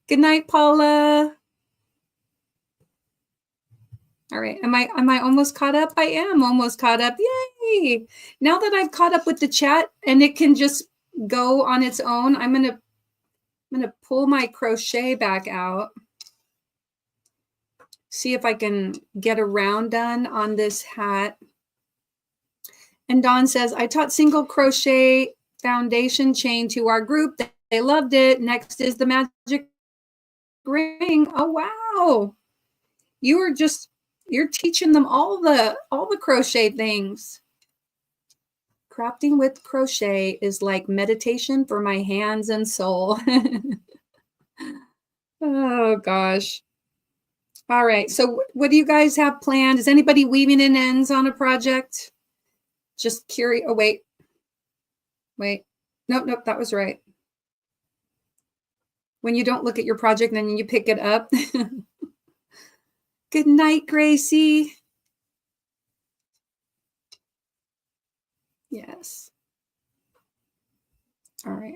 Good night, Paula. All right. Am I almost caught up? I am almost caught up. Yay. Now that I've caught up with the chat and it can just go on its own, I'm going to pull my crochet back out. See if I can get a round done on this hat. And Dawn says, I taught single crochet foundation chain to our group. They loved it. Next is the magic ring. Oh, wow. You're teaching them all the crochet things. Crafting with crochet is like meditation for my hands and soul. Oh, gosh. All right. So what do you guys have planned? Is anybody weaving in ends on a project? Just curious. Oh, wait. Nope, that was right. When you don't look at your project and then you pick it up. Good night, Gracie. Yes. All right.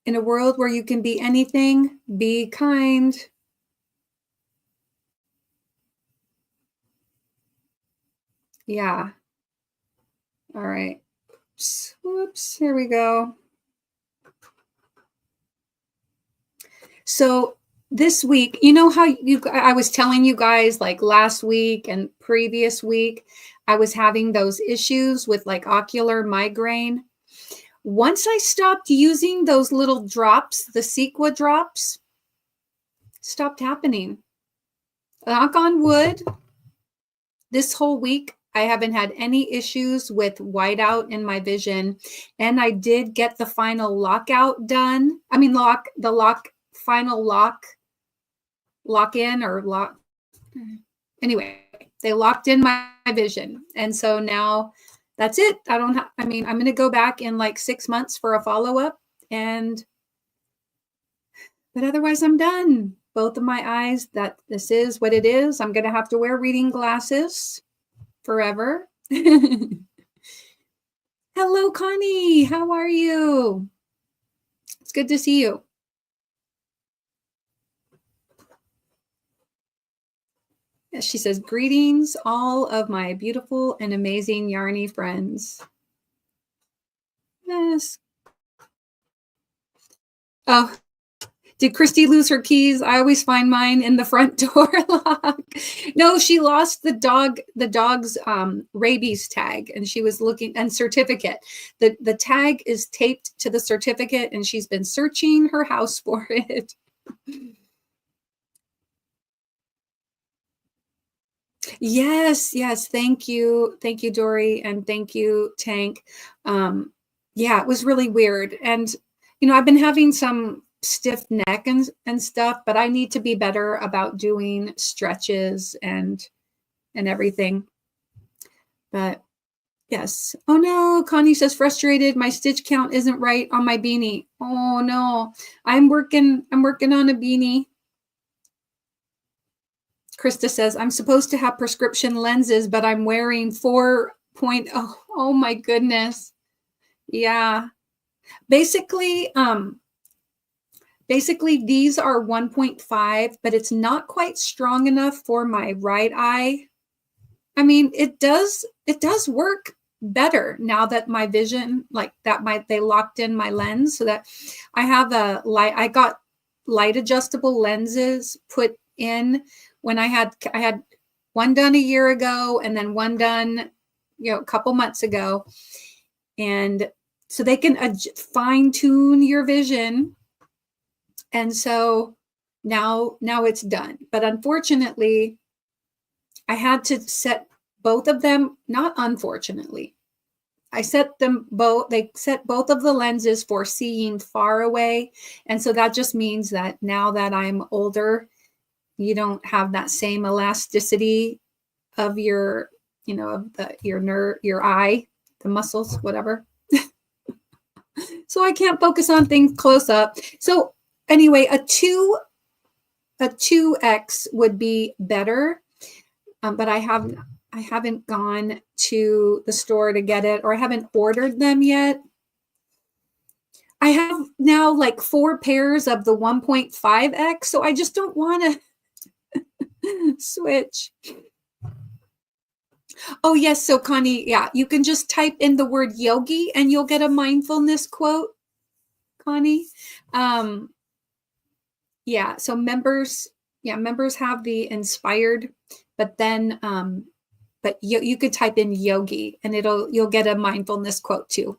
In a world where you can be anything, be kind. Yeah. All right. Whoops. Here we go. So this week, you know how I was telling you guys like last week and previous week, I was having those issues with like ocular migraine. Once I stopped using those little drops, the Sequa drops, stopped happening. Knock on wood, this whole week, I haven't had any issues with whiteout in my vision. And I did get the final lockout done. I mean, final lock in or lock. Anyway, they locked in my vision. And so now that's it. I'm going to go back in like 6 months for a follow-up, but otherwise I'm done. Both of my eyes, that this is what it is. I'm going to have to wear reading glasses forever. Hello, Connie. How are you? It's good to see you. She says, greetings, all of my beautiful and amazing yarny friends. Yes. Oh, did Christy lose her keys? I always find mine in the front door lock. No, she lost the dog's rabies tag, and she was looking, and certificate. The tag is taped to the certificate, and she's been searching her house for it. Yes. Thank you, Dory, and thank you, Tank. Yeah, it was really weird, and I've been having some stiff neck and stuff, but I need to be better about doing stretches and everything. But yes. Oh no, Connie says frustrated. My stitch count isn't right on my beanie. Oh no, I'm working on a beanie. Krista says, I'm supposed to have prescription lenses, but I'm wearing 4.0. Oh my goodness. Yeah. Basically, these are 1.5, but it's not quite strong enough for my right eye. I mean, it does work better now that my vision, like that, they locked in my lens so that I have I got light adjustable lenses put in when I had one done a year ago and then one done, a couple months ago. And so they can fine tune your vision. And so now it's done. But unfortunately, I had to set both of them, not unfortunately. I set them both, they set both of the lenses for seeing far away. And so that just means that now that I'm older, you don't have that same elasticity of your, your eye, the muscles, whatever. So I can't focus on things close up. So anyway, a 2X would be better, but I haven't gone to the store to get it, or I haven't ordered them yet. I have now like 4 pairs of the 1.5X, so I just don't want to switch. Oh yes, so Connie, yeah, you can just type in the word yogi and you'll get a mindfulness quote, Connie. Yeah, so members have the inspired, but then but you could type in yogi and you'll get a mindfulness quote too.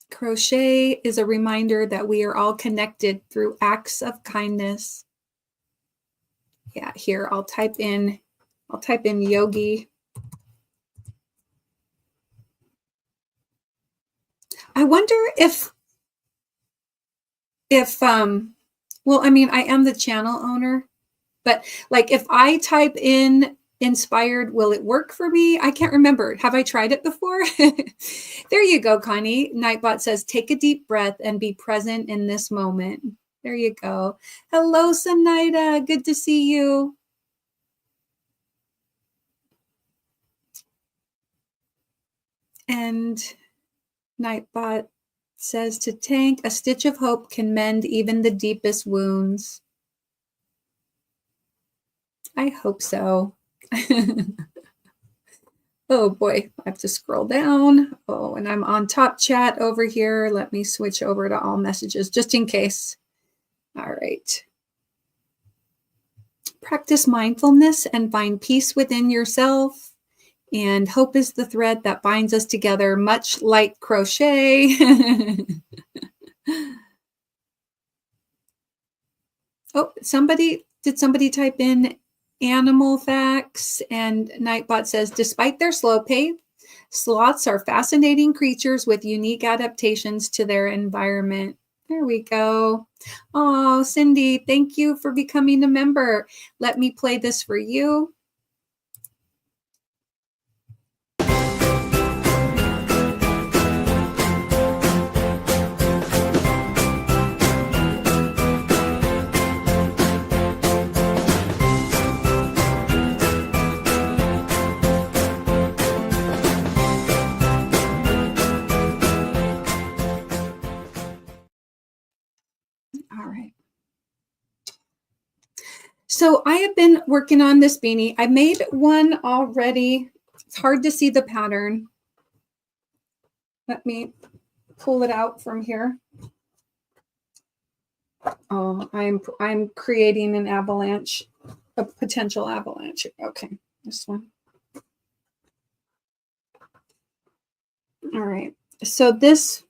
Crochet is a reminder that we are all connected through acts of kindness. Yeah, here I'll type in yogi. I wonder if well, I mean, I am the channel owner, but like if I type in inspired, will it work for me? I can't remember. Have I tried it before? There you go, Connie. Nightbot says, take a deep breath and be present in this moment. There you go. Hello, Sanaida. Good to see you. And Nightbot says to Tank, a stitch of hope can mend even the deepest wounds. I hope so. Oh boy, I have to scroll down. Oh, and I'm on top chat over here. Let me switch over to all messages just in case. All right. Practice mindfulness and find peace within yourself. And hope is the thread that binds us together, much like crochet. Oh, did somebody type in animal facts? And Nightbot says, despite their slow pace, sloths are fascinating creatures with unique adaptations to their environment. There we go. Oh, Cindy, thank you for becoming a member. Let me play this for you. All right. So I have been working on this beanie. I made one already. It's hard to see the pattern. Let me pull it out from here. Oh, I'm creating an avalanche, a potential avalanche. Okay, this one. All right. So this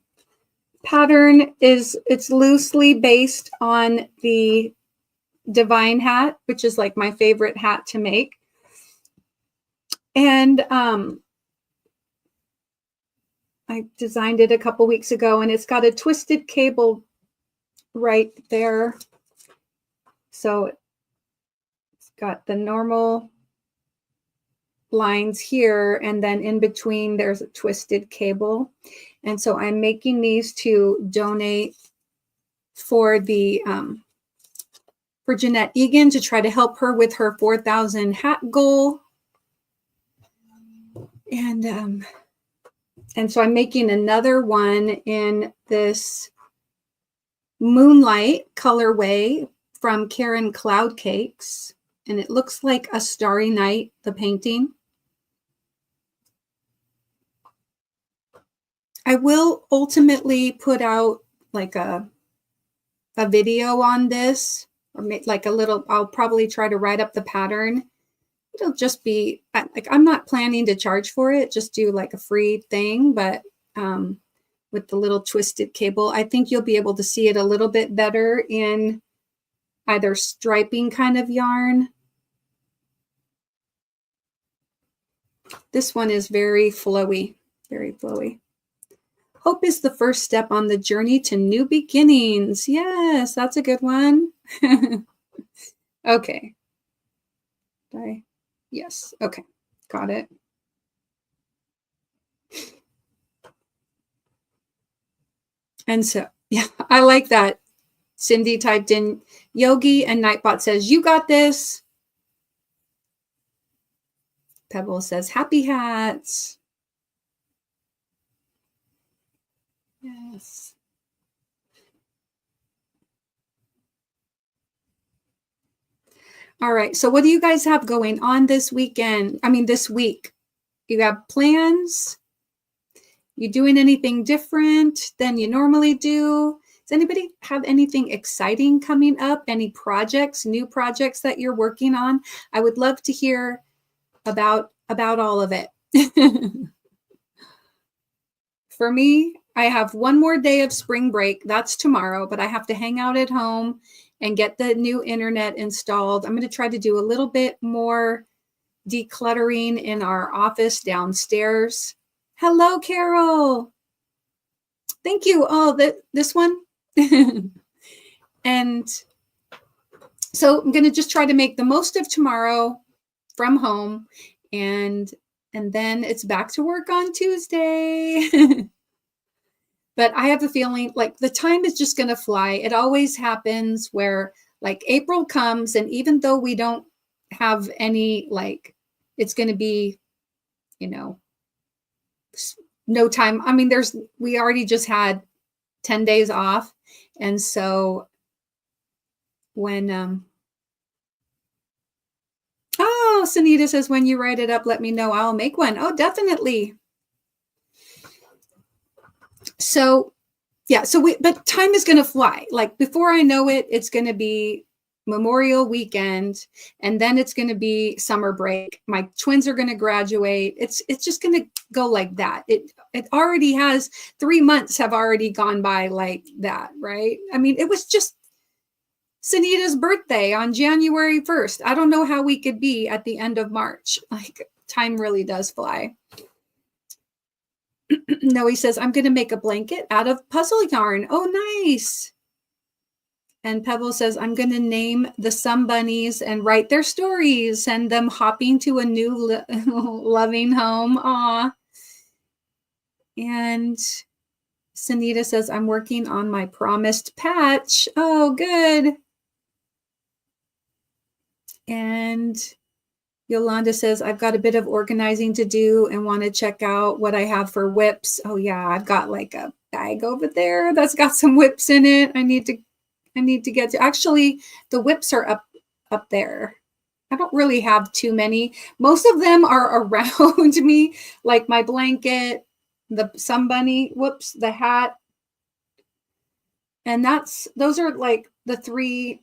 pattern it's loosely based on the Divine hat, which is like my favorite hat to make. And I designed it a couple weeks ago, and it's got a twisted cable right there. So it's got the normal lines here, and then in between there's a twisted cable. And so I'm making these to donate for the for Jeanette Egan to try to help her with her 4,000 hat goal. And so I'm making another one in this Moonlight colorway from Karen Cloud Cakes. And it looks like a starry night, the painting. I will ultimately put out like a video on this, or make like a little, I'll probably try to write up the pattern. It'll just be like, I'm not planning to charge for it, just do like a free thing, but with the little twisted cable, I think you'll be able to see it a little bit better in either striping kind of yarn. This one is very flowy, very flowy. Hope is the first step on the journey to new beginnings. Yes, that's a good one. Okay. Yes, okay, got it. And so, yeah, I like that. Cindy typed in Yogi, and Nightbot says, you got this. Pebble says, happy hats. Yes. All right, so what do you guys have going on this weekend? I mean, this week? You have plans? You doing anything different than you normally do? Does anybody have anything exciting coming up? Any projects, new projects that you're working on? I would love to hear about all of it. For me, I have one more day of spring break. That's tomorrow, but I have to hang out at home and get the new internet installed. I'm going to try to do a little bit more decluttering in our office downstairs. Hello, Carol. Thank you. Oh, this one. And so I'm going to just try to make the most of tomorrow from home, and then it's back to work on Tuesday. But I have a feeling like the time is just going to fly. It always happens where like April comes, and even though we don't have any, like, it's going to be, no time. I mean, we already just had 10 days off. And so when, oh, Sunita says, when you write it up, let me know. I'll make one. Oh, definitely. So, yeah. But time is going to fly. Like before I know it, it's going to be Memorial weekend, and then it's going to be summer break. My twins are going to graduate. It's just going to go like that. It already has 3 months have already gone by like that, right? I mean, it was just Sunita's birthday on January 1st. I don't know how we could be at the end of March. Like time really does fly. No, he says, I'm going to make a blanket out of puzzle yarn. Oh, nice. And Pebble says, I'm going to name the Sun Bunnies and write their stories, send them hopping to a new loving home. Aw. And Sunita says, I'm working on my promised patch. Oh, good. And Yolanda says, I've got a bit of organizing to do and want to check out what I have for whips. Oh yeah, I've got like a bag over there that's got some whips in it. I need to get to. Actually, the whips are up there. I don't really have too many. Most of them are around me, like my blanket, the Sun Bunny, whoops, the hat. And those are like the 3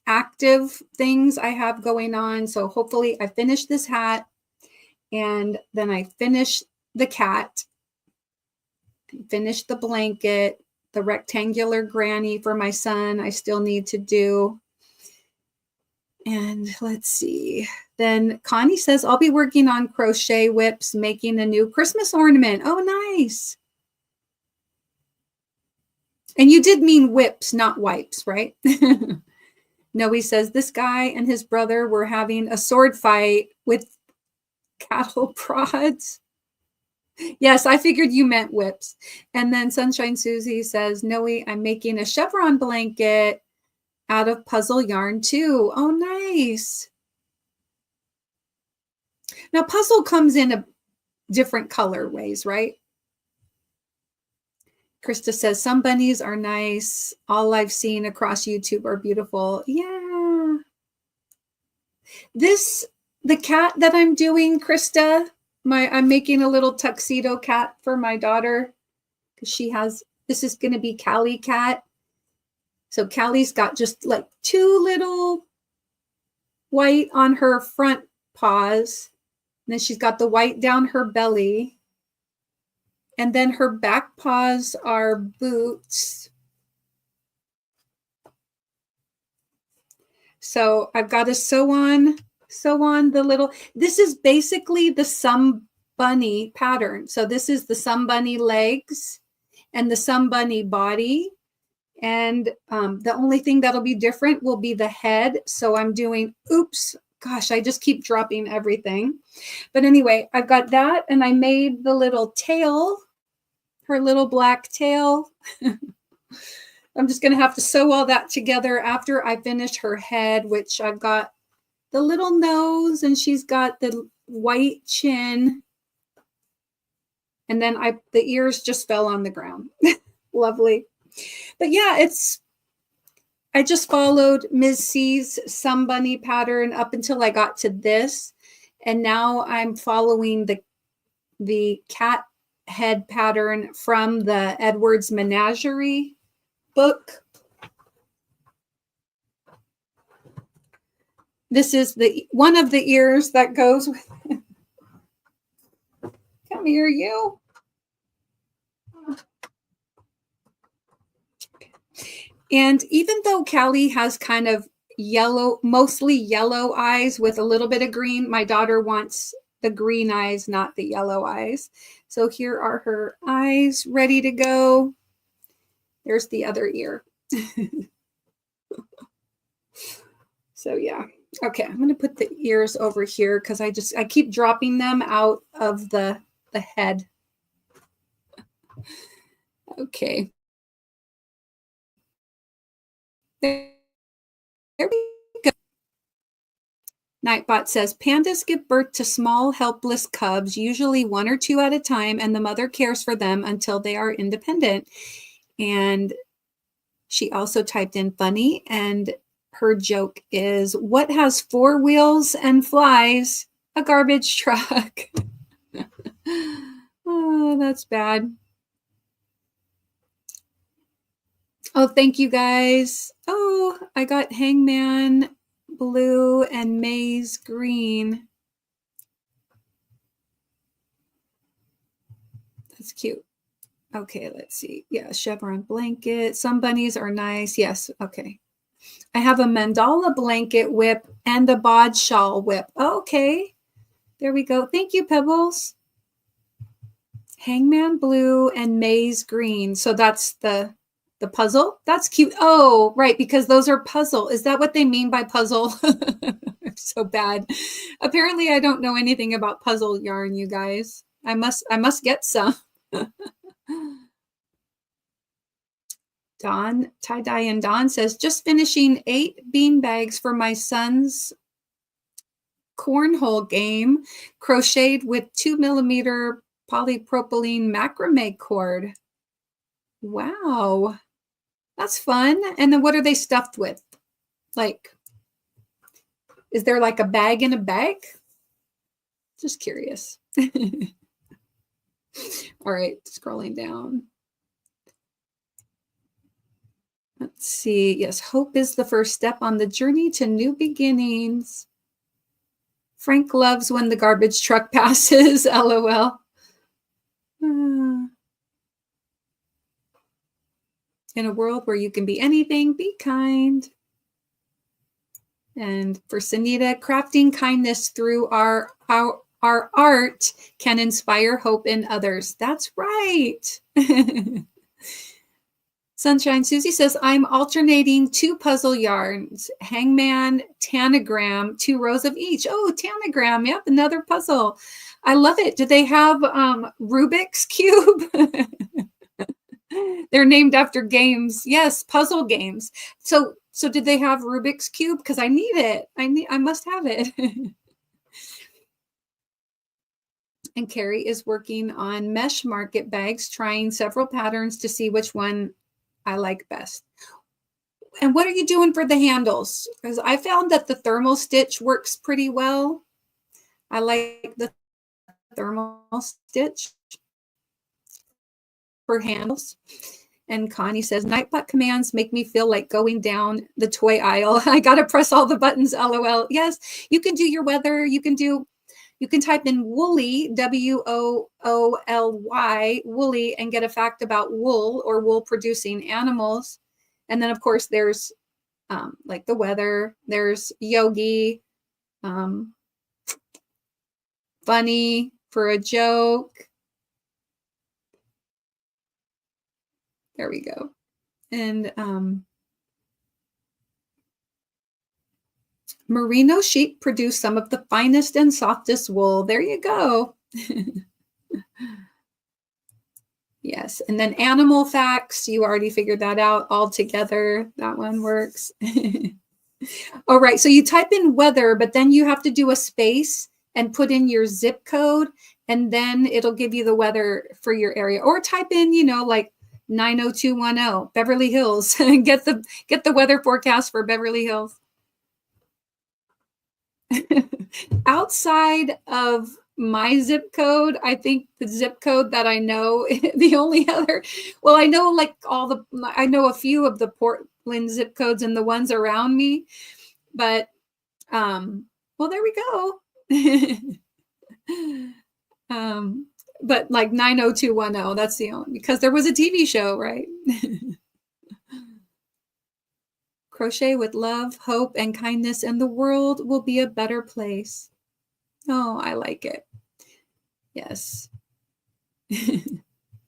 active things I have going on. So hopefully I finish this hat, and then I finish the cat, finish the blanket, the rectangular granny for my son I still need to do. And let's see. Then Connie says, I'll be working on crochet whips, making a new Christmas ornament. Oh, nice. And you did mean whips, not wipes, right? No, he says, this guy and his brother were having a sword fight with cattle prods. Yes, I figured you meant whips. And then Sunshine Susie says, Noe, I'm making a chevron blanket out of puzzle yarn too. Oh, nice. Now, puzzle comes in a different colorways, right? Krista says, some bunnies are nice. All I've seen across YouTube are beautiful. Yeah. The cat that I'm doing, Krista, I'm making a little tuxedo cat for my daughter because this is going to be Callie cat. So Callie's got just like 2 little white on her front paws. And then she's got the white down her belly. And then her back paws are boots. So I've got to sew on the little, this is basically the Sun Bunny pattern. So this is the Sun Bunny legs and the Sun Bunny body. And the only thing that'll be different will be the head. So I'm doing, oops, gosh, I just keep dropping everything. But anyway, I've got that, and I made the little tail, her little black tail. I'm just going to have to sew all that together after I finish her head, which I've got the little nose, and she's got the white chin. And then the ears just fell on the ground. Lovely. But yeah, I just followed Ms. C's Sun Bunny pattern up until I got to this. And now I'm following the cat head pattern from the Edwards Menagerie book. This is one of the ears that goes with it. Come here, you. And even though Callie has kind of mostly yellow eyes with a little bit of green, my daughter wants the green eyes, not the yellow eyes. So here are her eyes ready to go. There's the other ear. So yeah. Okay, I'm going to put the ears over here because I keep dropping them out of the head. Okay. There we go. Nightbot says, pandas give birth to small, helpless cubs, usually 1 or 2 at a time, and the mother cares for them until they are independent. And she also typed in funny, and her joke is, what has 4 wheels and flies? A garbage truck. Oh, that's bad. Oh, thank you guys. Oh, I got Hangman blue and Maize green. That's cute. Okay, let's see. Yeah, chevron blanket. Some bunnies are nice. Yes, okay. I have a mandala blanket whip and a bod shawl whip. Okay, there we go. Thank you, Pebbles. Hangman blue and Maize green. So that's the puzzle. That's cute. Oh, right, because those are puzzle. Is that what they mean by puzzle? I'm so bad. Apparently, I don't know anything about puzzle yarn, you guys. I must get some. Dawn, tie-dye and Dawn says, just finishing 8 bean bags for my son's cornhole game, crocheted with 2mm polypropylene macrame cord. Wow, that's fun. And then what are they stuffed with? Like, is there like a bag in a bag? Just curious. All right, scrolling down. Let's see. Yes, hope is the first step on the journey to new beginnings. Frank loves when the garbage truck passes, LOL. In a world where you can be anything, be kind. And for Sunita, crafting kindness through our art can inspire hope in others. That's right. Sunshine Susie says, I'm alternating 2 puzzle yarns, Hangman, Tanagram, 2 rows of each. Oh, Tanagram. Yep, another puzzle. I love it. Do they have Rubik's Cube? They're named after games. Yes, puzzle games. So did they have Rubik's Cube? Because I need it. I must have it. And Carrie is working on mesh market bags, trying several patterns to see which one I like best. And what are you doing for the handles? Because I found that the thermal stitch works pretty well. I like the thermal stitch for handles. And Connie says, Nightbot commands make me feel like going down the toy aisle. I got to press all the buttons, LOL. Yes, you can do your weather. You can type in woolly, WOOLY, woolly, and get a fact about wool or wool producing animals. And then, of course, there's like the weather. There's yogi, funny for a joke. There we go. And merino sheep produce some of the finest and softest wool. There you go. Yes, and then animal facts, you already figured that out all together. That one works. All right, so you type in weather, but then you have to do a space and put in your zip code, and then it'll give you the weather for your area. Or type in, like 90210 Beverly Hills and get the weather forecast for Beverly Hills. Outside of my zip code, I think the zip code that I know, the only other, well, I know I know a few of the Portland zip codes and the ones around me, but well, there we go. But like 90210, that's the only, because there was a TV show, right? Crochet with love, hope, and kindness, and the world will be a better place. Oh, I like it. Yes.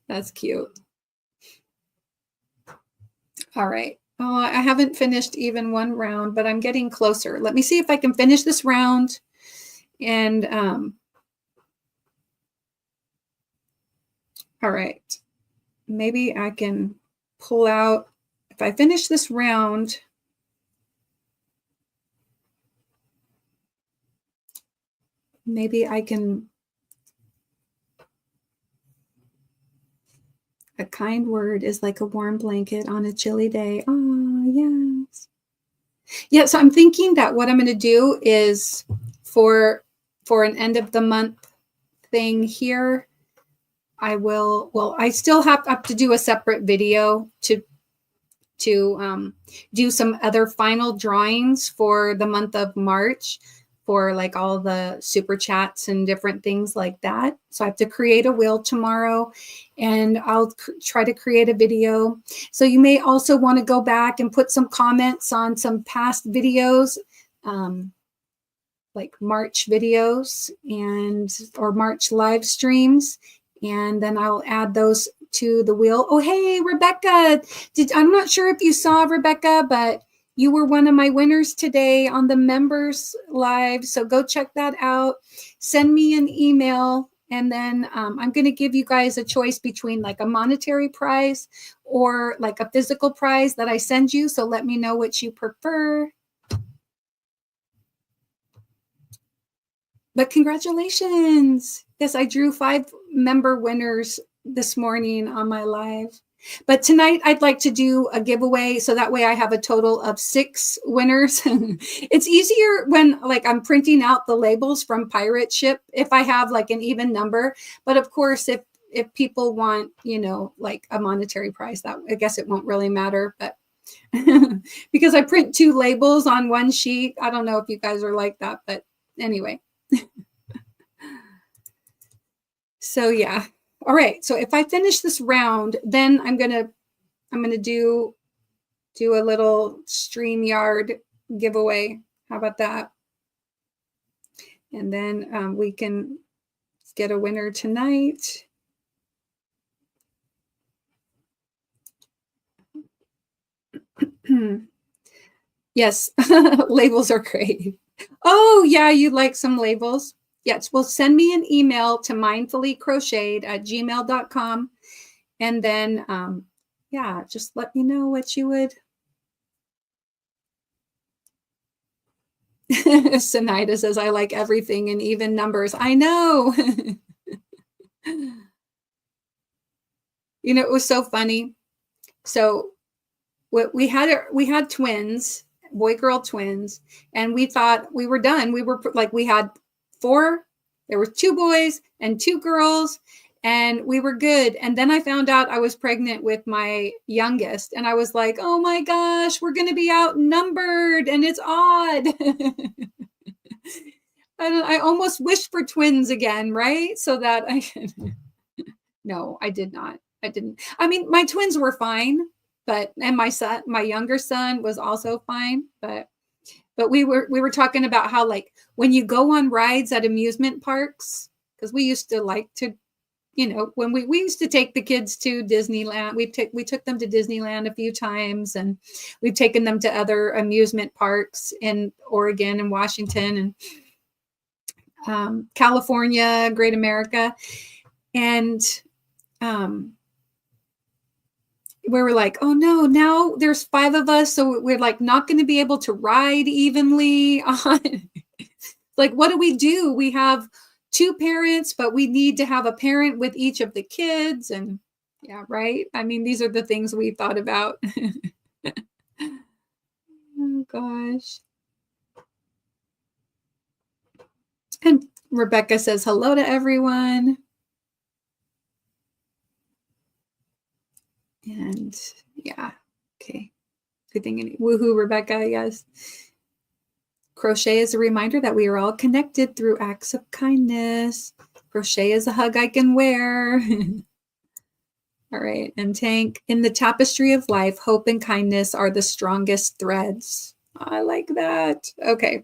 That's cute. All right. Oh, I haven't finished even one round, but I'm getting closer. Let me see if I can finish this round. And all right. Maybe I can pull out, if I finish this round, maybe I can, a kind word is like a warm blanket on a chilly day. Oh, yes. Yeah, so I'm thinking that what I'm going to do is for an end of the month thing here, I will, well, I still have to do a separate video to do some other final drawings for the month of March for like all the super chats and different things like that. So I have to create a wheel tomorrow, and I'll try to create a video. So you may also want to go back and put some comments on some past videos, like March videos and or March live streams, and then I'll add those to the wheel. Oh, hey, Rebecca. I'm not sure if you saw, Rebecca, but you were one of my winners today on the members live. So go check that out. Send me an email, and then I'm going to give you guys a choice between like a monetary prize or like a physical prize that I send you. So let me know what you prefer. But congratulations. Yes, I drew 5 member winners this morning on my live. But tonight I'd like to do a giveaway, so that way I have a total of 6 winners. It's easier when like I'm printing out the labels from Pirate Ship if I have like an even number. But of course, if people want, you know, like a monetary prize, that I guess it won't really matter. But because I print 2 labels on one sheet, I don't know if you guys are like that, but anyway. So yeah. All right. So if I finish this round, then I'm gonna do a little StreamYard giveaway. How about that? And then we can get a winner tonight. Yes, labels are great. Oh yeah, you'd like some labels? Yes. Well, send me an email to mindfullycrocheted@gmail.com, and then yeah, just let me know what you would. Sinaida says, I like everything in even numbers. I know. You know, it was so funny. So we had twins, boy girl twins, and we thought we were done. We were like, we had 4, there were 2 boys and 2 girls, and we were good. And then I found out I was pregnant with my youngest, and I was like, oh my gosh, we're going to be outnumbered, and it's odd. I almost wished for twins again, right? So that I no, I did not. I didn't. I mean, my twins were fine, but and my younger son was also fine, but we were talking about how like when you go on rides at amusement parks, because we used to like to, you know, when we used to take the kids to Disneyland. We took them to Disneyland a few times, and we've taken them to other amusement parks in Oregon and Washington and California, Great America. And we were like, oh no, now there's 5 of us. So we're like not going to be able to ride evenly on. Like, what do? We have 2 parents, but we need to have a parent with each of the kids. And yeah, right. I mean, these are the things we thought about. Oh gosh. And Rebecca says hello to everyone. And yeah, okay. Good thing. Woohoo, Rebecca. Yes. Crochet is a reminder that we are all connected through acts of kindness. Crochet is a hug I can wear. All right. And Tank, in the tapestry of life, hope and kindness are the strongest threads. I like that. Okay.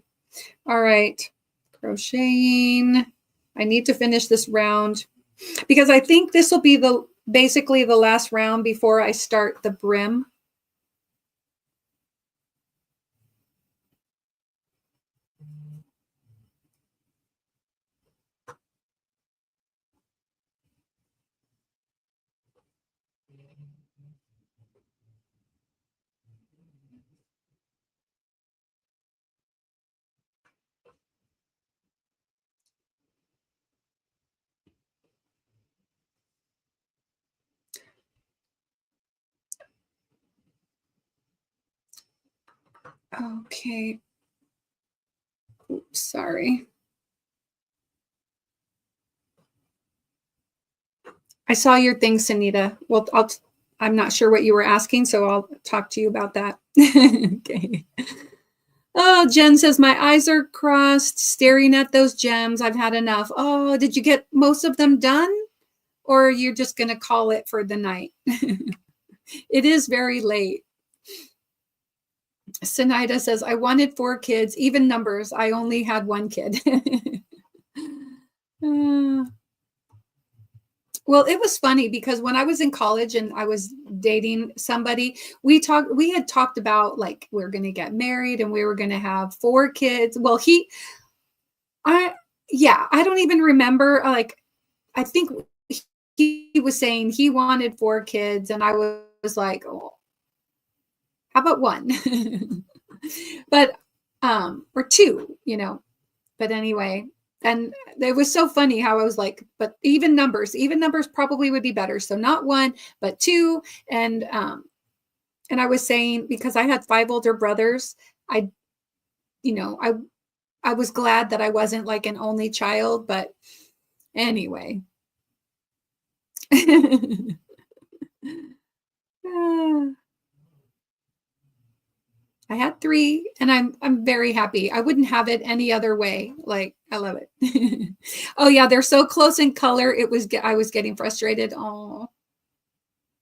All right. Crocheting. I need to finish this round because I think this will be basically the last round before I start the brim. Okay. Oops, sorry. I saw your thing, Sunita. Well, I'm not sure what you were asking, so I'll talk to you about that. Okay. Oh, Jen says, my eyes are crossed staring at those gems. I've had enough. Oh, did you get most of them done? Or you're just going to call it for the night? It is very late. Sinaida says, I wanted 4 kids, even numbers. I only had 1 kid. Well, it was funny because when I was in college and I was dating somebody, we had talked about like we're going to get married and we were going to have 4 kids. Well, I don't even remember. Like, I think he was saying he wanted 4 kids and I was like, oh, how about 1? But, or 2, but anyway, and it was so funny how I was like, but even numbers probably would be better. So not 1, but 2. And I was saying, because I had 5 older brothers, I, I was glad that I wasn't like an only child, but anyway. I had 3 and I'm very happy. I wouldn't have it any other way. Like, I love it. Oh yeah, they're so close in color. I was getting frustrated. Oh.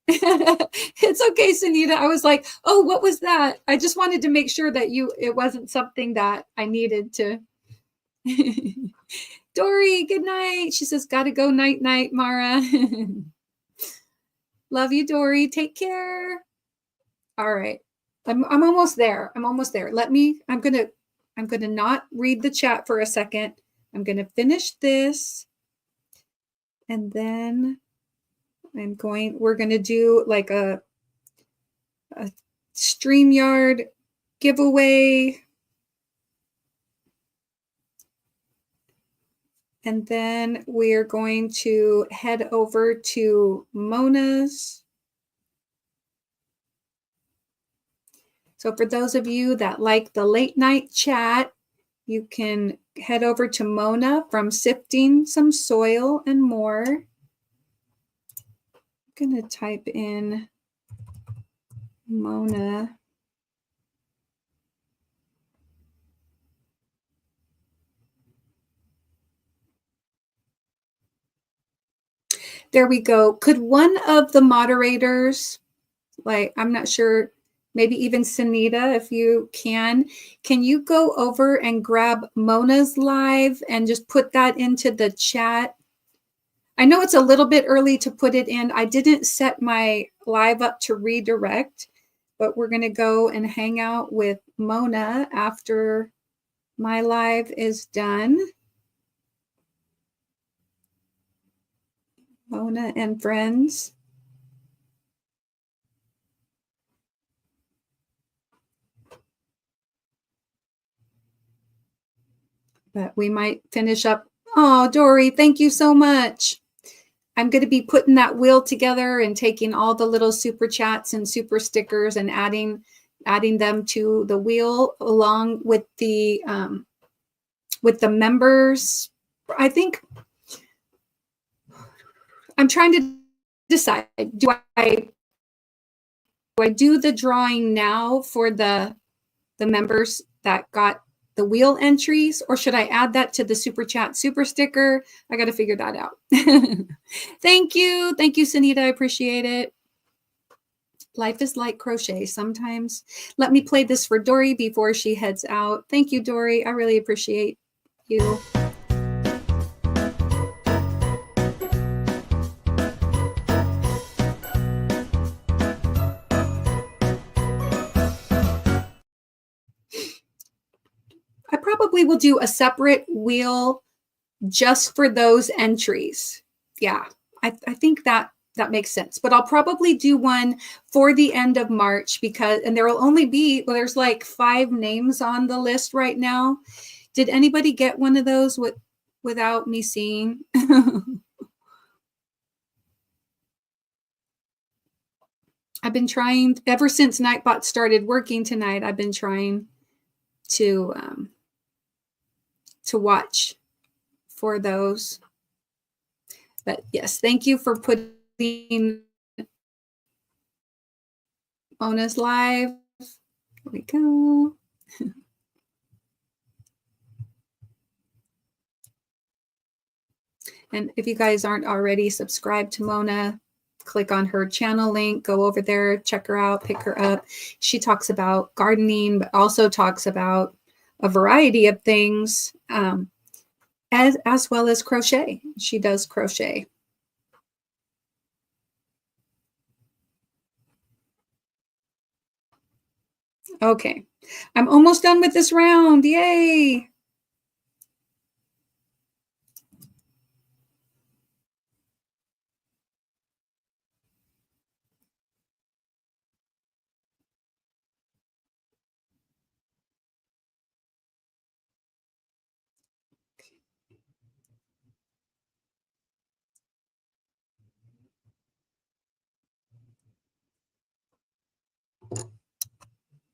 It's okay, Sunita. I was like, "Oh, what was that?" I just wanted to make sure that it wasn't something that I needed to. Dory, good night. She says, "Got to go night night, Mara." Love you, Dory. Take care. All right. I'm almost there. I'm almost there. I'm gonna not read the chat for a second. I'm gonna finish this. And then we're gonna do like a StreamYard giveaway. And then we're going to head over to Mona's. So for those of you that like the late night chat, you can head over to Mona from Sifting Some Soil and More. I'm going to type in Mona. There we go. Could one of the moderators, like, I'm not sure, maybe even Sunita, if you can you go over and grab Mona's live and just put that into the chat? I know it's a little bit early to put it in. I didn't set my live up to redirect, but we're going to go and hang out with Mona after my live is done. Mona and friends. But we might finish up. Oh, Dory, thank you so much. I'm going to be putting that wheel together and taking all the little super chats and super stickers and adding them to the wheel along with the members. I think I'm trying to decide, do I do the drawing now for the members that got the wheel entries, or should I add that to the super chat super sticker? I got to figure that out. Thank you, Sunita. I appreciate it. Life is like crochet sometimes. Let me play this for Dory before she heads out. Thank you, Dory. I really appreciate you. I probably will do a separate wheel just for those entries. Yeah, I think that makes sense. But I'll probably do one for the end of March and there will only be, well, there's like 5 names on the list right now. Did anybody get one of those without me seeing? I've been trying ever since Nightbot started working tonight. I've been trying to watch for those. But yes, thank you for putting Mona's live. Here we go. And if you guys aren't already subscribed to Mona, click on her channel link, go over there, check her out, pick her up. She talks about gardening, but also talks about a variety of things, as well as crochet. She does crochet. Okay, I'm almost done with this round. Yay!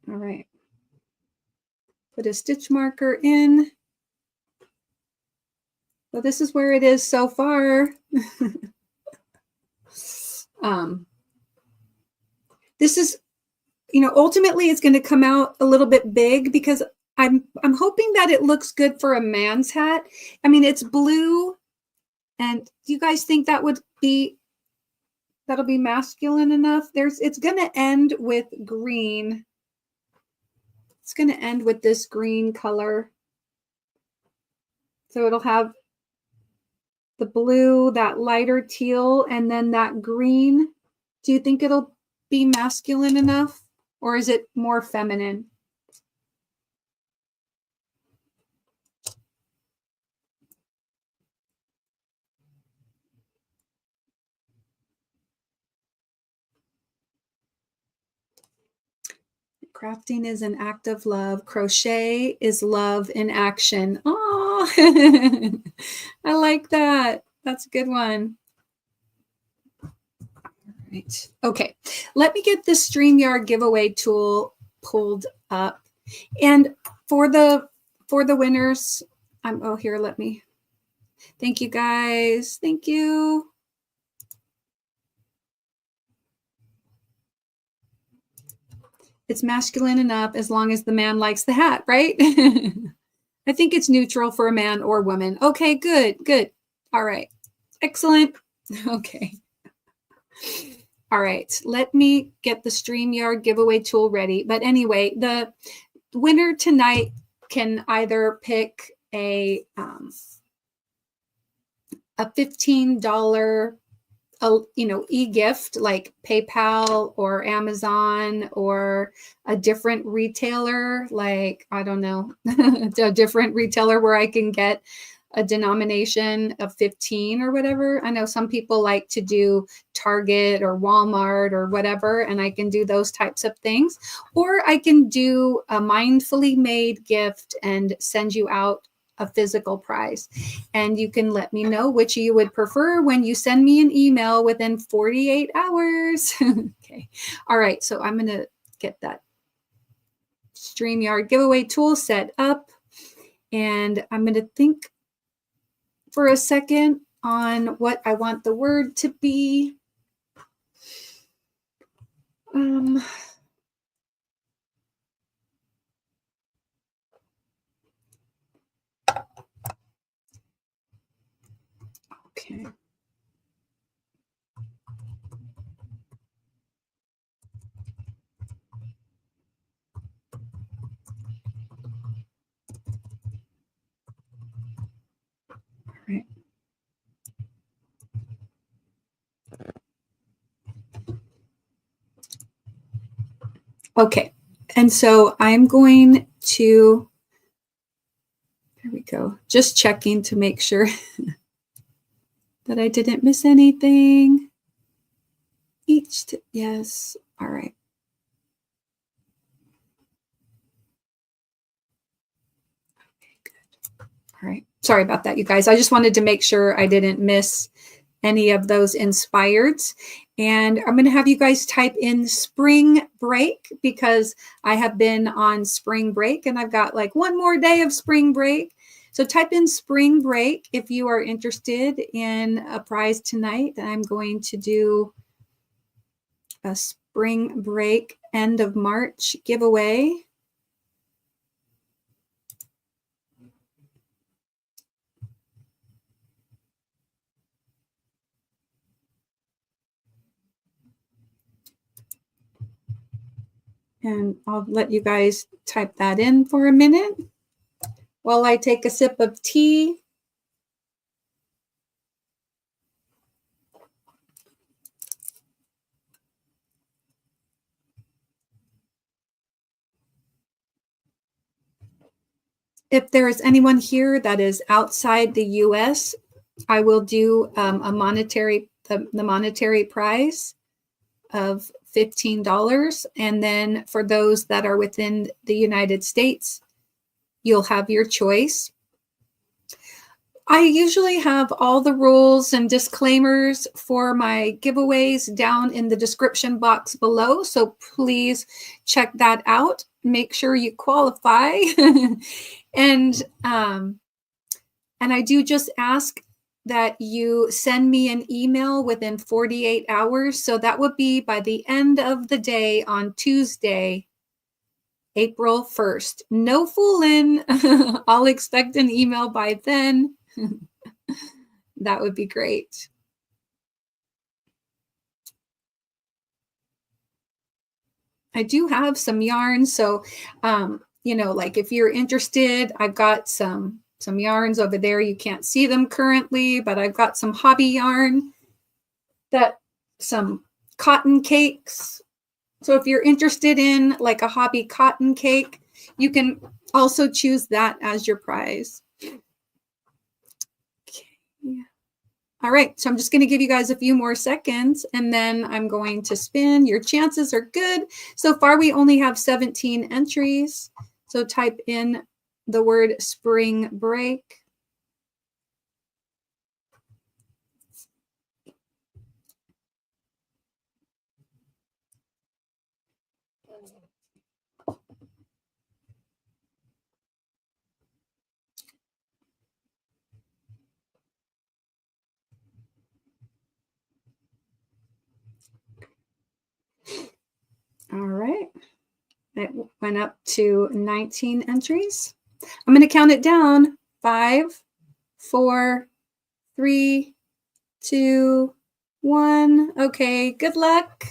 All right. Put a stitch marker in. So this is where it is so far. This is, ultimately it's going to come out a little bit big because I'm hoping that it looks good for a man's hat. I mean, it's blue, and do you guys think that'll be masculine enough? It's going to end with green. It's going to end with this green color. So it'll have the blue, that lighter teal, and then that green. Do you think it'll be masculine enough, or is it more feminine? Crafting is an act of love. Crochet is love in action. Oh, I like that. That's a good one. All right. Okay. Let me get this StreamYard giveaway tool pulled up. And for the winners, here, let me. Thank you guys. Thank you. It's masculine enough as long as the man likes the hat, right? I think it's neutral for a man or woman. Okay, good, good. All right, excellent. Okay. All right, let me get the StreamYard giveaway tool ready. But anyway, the winner tonight can either pick a $15 e-gift like PayPal or Amazon, or a different retailer, like, I don't know, a different retailer where I can get a denomination of 15 or whatever. I know some people like to do Target or Walmart or whatever, and I can do those types of things. Or I can do a mindfully made gift and send you out a physical prize. And you can let me know which you would prefer when you send me an email within 48 hours. Okay. All right. So I'm going to get that StreamYard giveaway tool set up. And I'm going to think for a second on what I want the word to be. Okay. All right. Okay. And so I'm going to, there we go, just checking to make sure that I didn't miss anything. Yes. All right. Okay, good. All right. Sorry about that, you guys. I just wanted to make sure I didn't miss any of those inspireds. And I'm going to have you guys type in spring break, because I have been on spring break and I've got like one more day of spring break. So type in spring break if you are interested in a prize tonight. I'm going to do a spring break end of March giveaway. And I'll let you guys type that in for a minute while I take a sip of tea. If there is anyone here that is outside the US, I will do a monetary, the monetary prize of $15. And then for those that are within the United States, you'll have your choice. I usually have all the rules and disclaimers for my giveaways down in the description box below. So please check that out. Make sure you qualify. And I do just ask that you send me an email within 48 hours. So that would be by the end of the day on Tuesday, April 1st. No fooling. I'll expect an email by then. That would be great. I do have some yarns. So, you know, like if you're interested, I've got some yarns over there. You can't see them currently, but I've got some hobby yarn, some cotton cakes. So if you're interested in like a hobby cotton cake, you can also choose that as your prize. Okay. All right, so I'm just going to give you guys a few more seconds and then I'm going to spin. Your chances are good. So far, we only have 17 entries. So type in the word spring break. All right, it went up to 19 entries. I'm going to count it down. 5, 4, 3, 2, 1. Okay, good luck.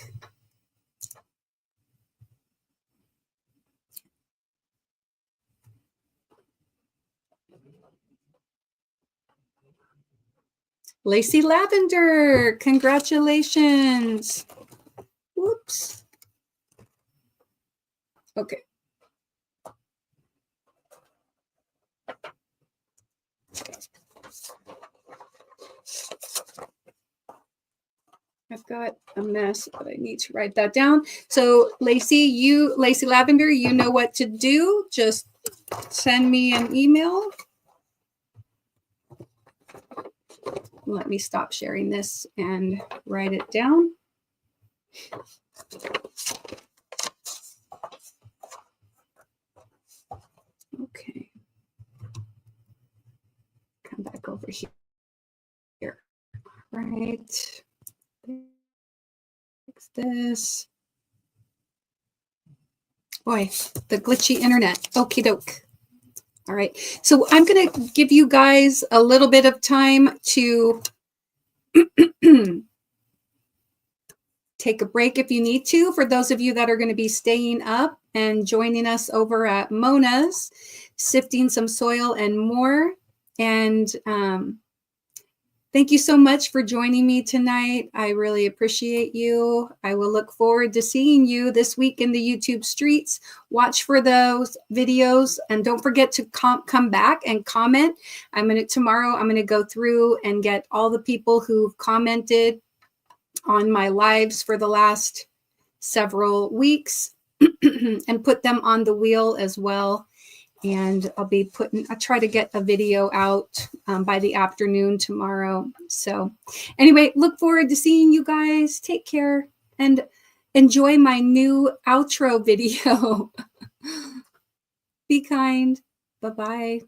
Lacey Lavender, congratulations. Whoops. Okay. I've got a mess, but I need to write that down. So Lacey Lavender, you know what to do. Just send me an email. Let me stop sharing this and write it down. Okay. Come back over here. Right. Fix this. Boy, the glitchy internet. Okie doke. All right. So I'm going to give you guys a little bit of time to take a break if you need to. For those of you that are going to be staying up and joining us over at Mona's, Sifting Some Soil and More. And thank you so much for joining me tonight. I really appreciate you. I will look forward to seeing you this week in the YouTube streets. Watch for those videos and don't forget to come back and comment. Tomorrow I'm going to go through and get all the people who've commented on my lives for the last several weeks and put them on the wheel as well. And I'll try to get a video out by the afternoon tomorrow. So anyway, look forward to seeing you guys. Take care and enjoy my new outro video. Be kind. Bye-bye.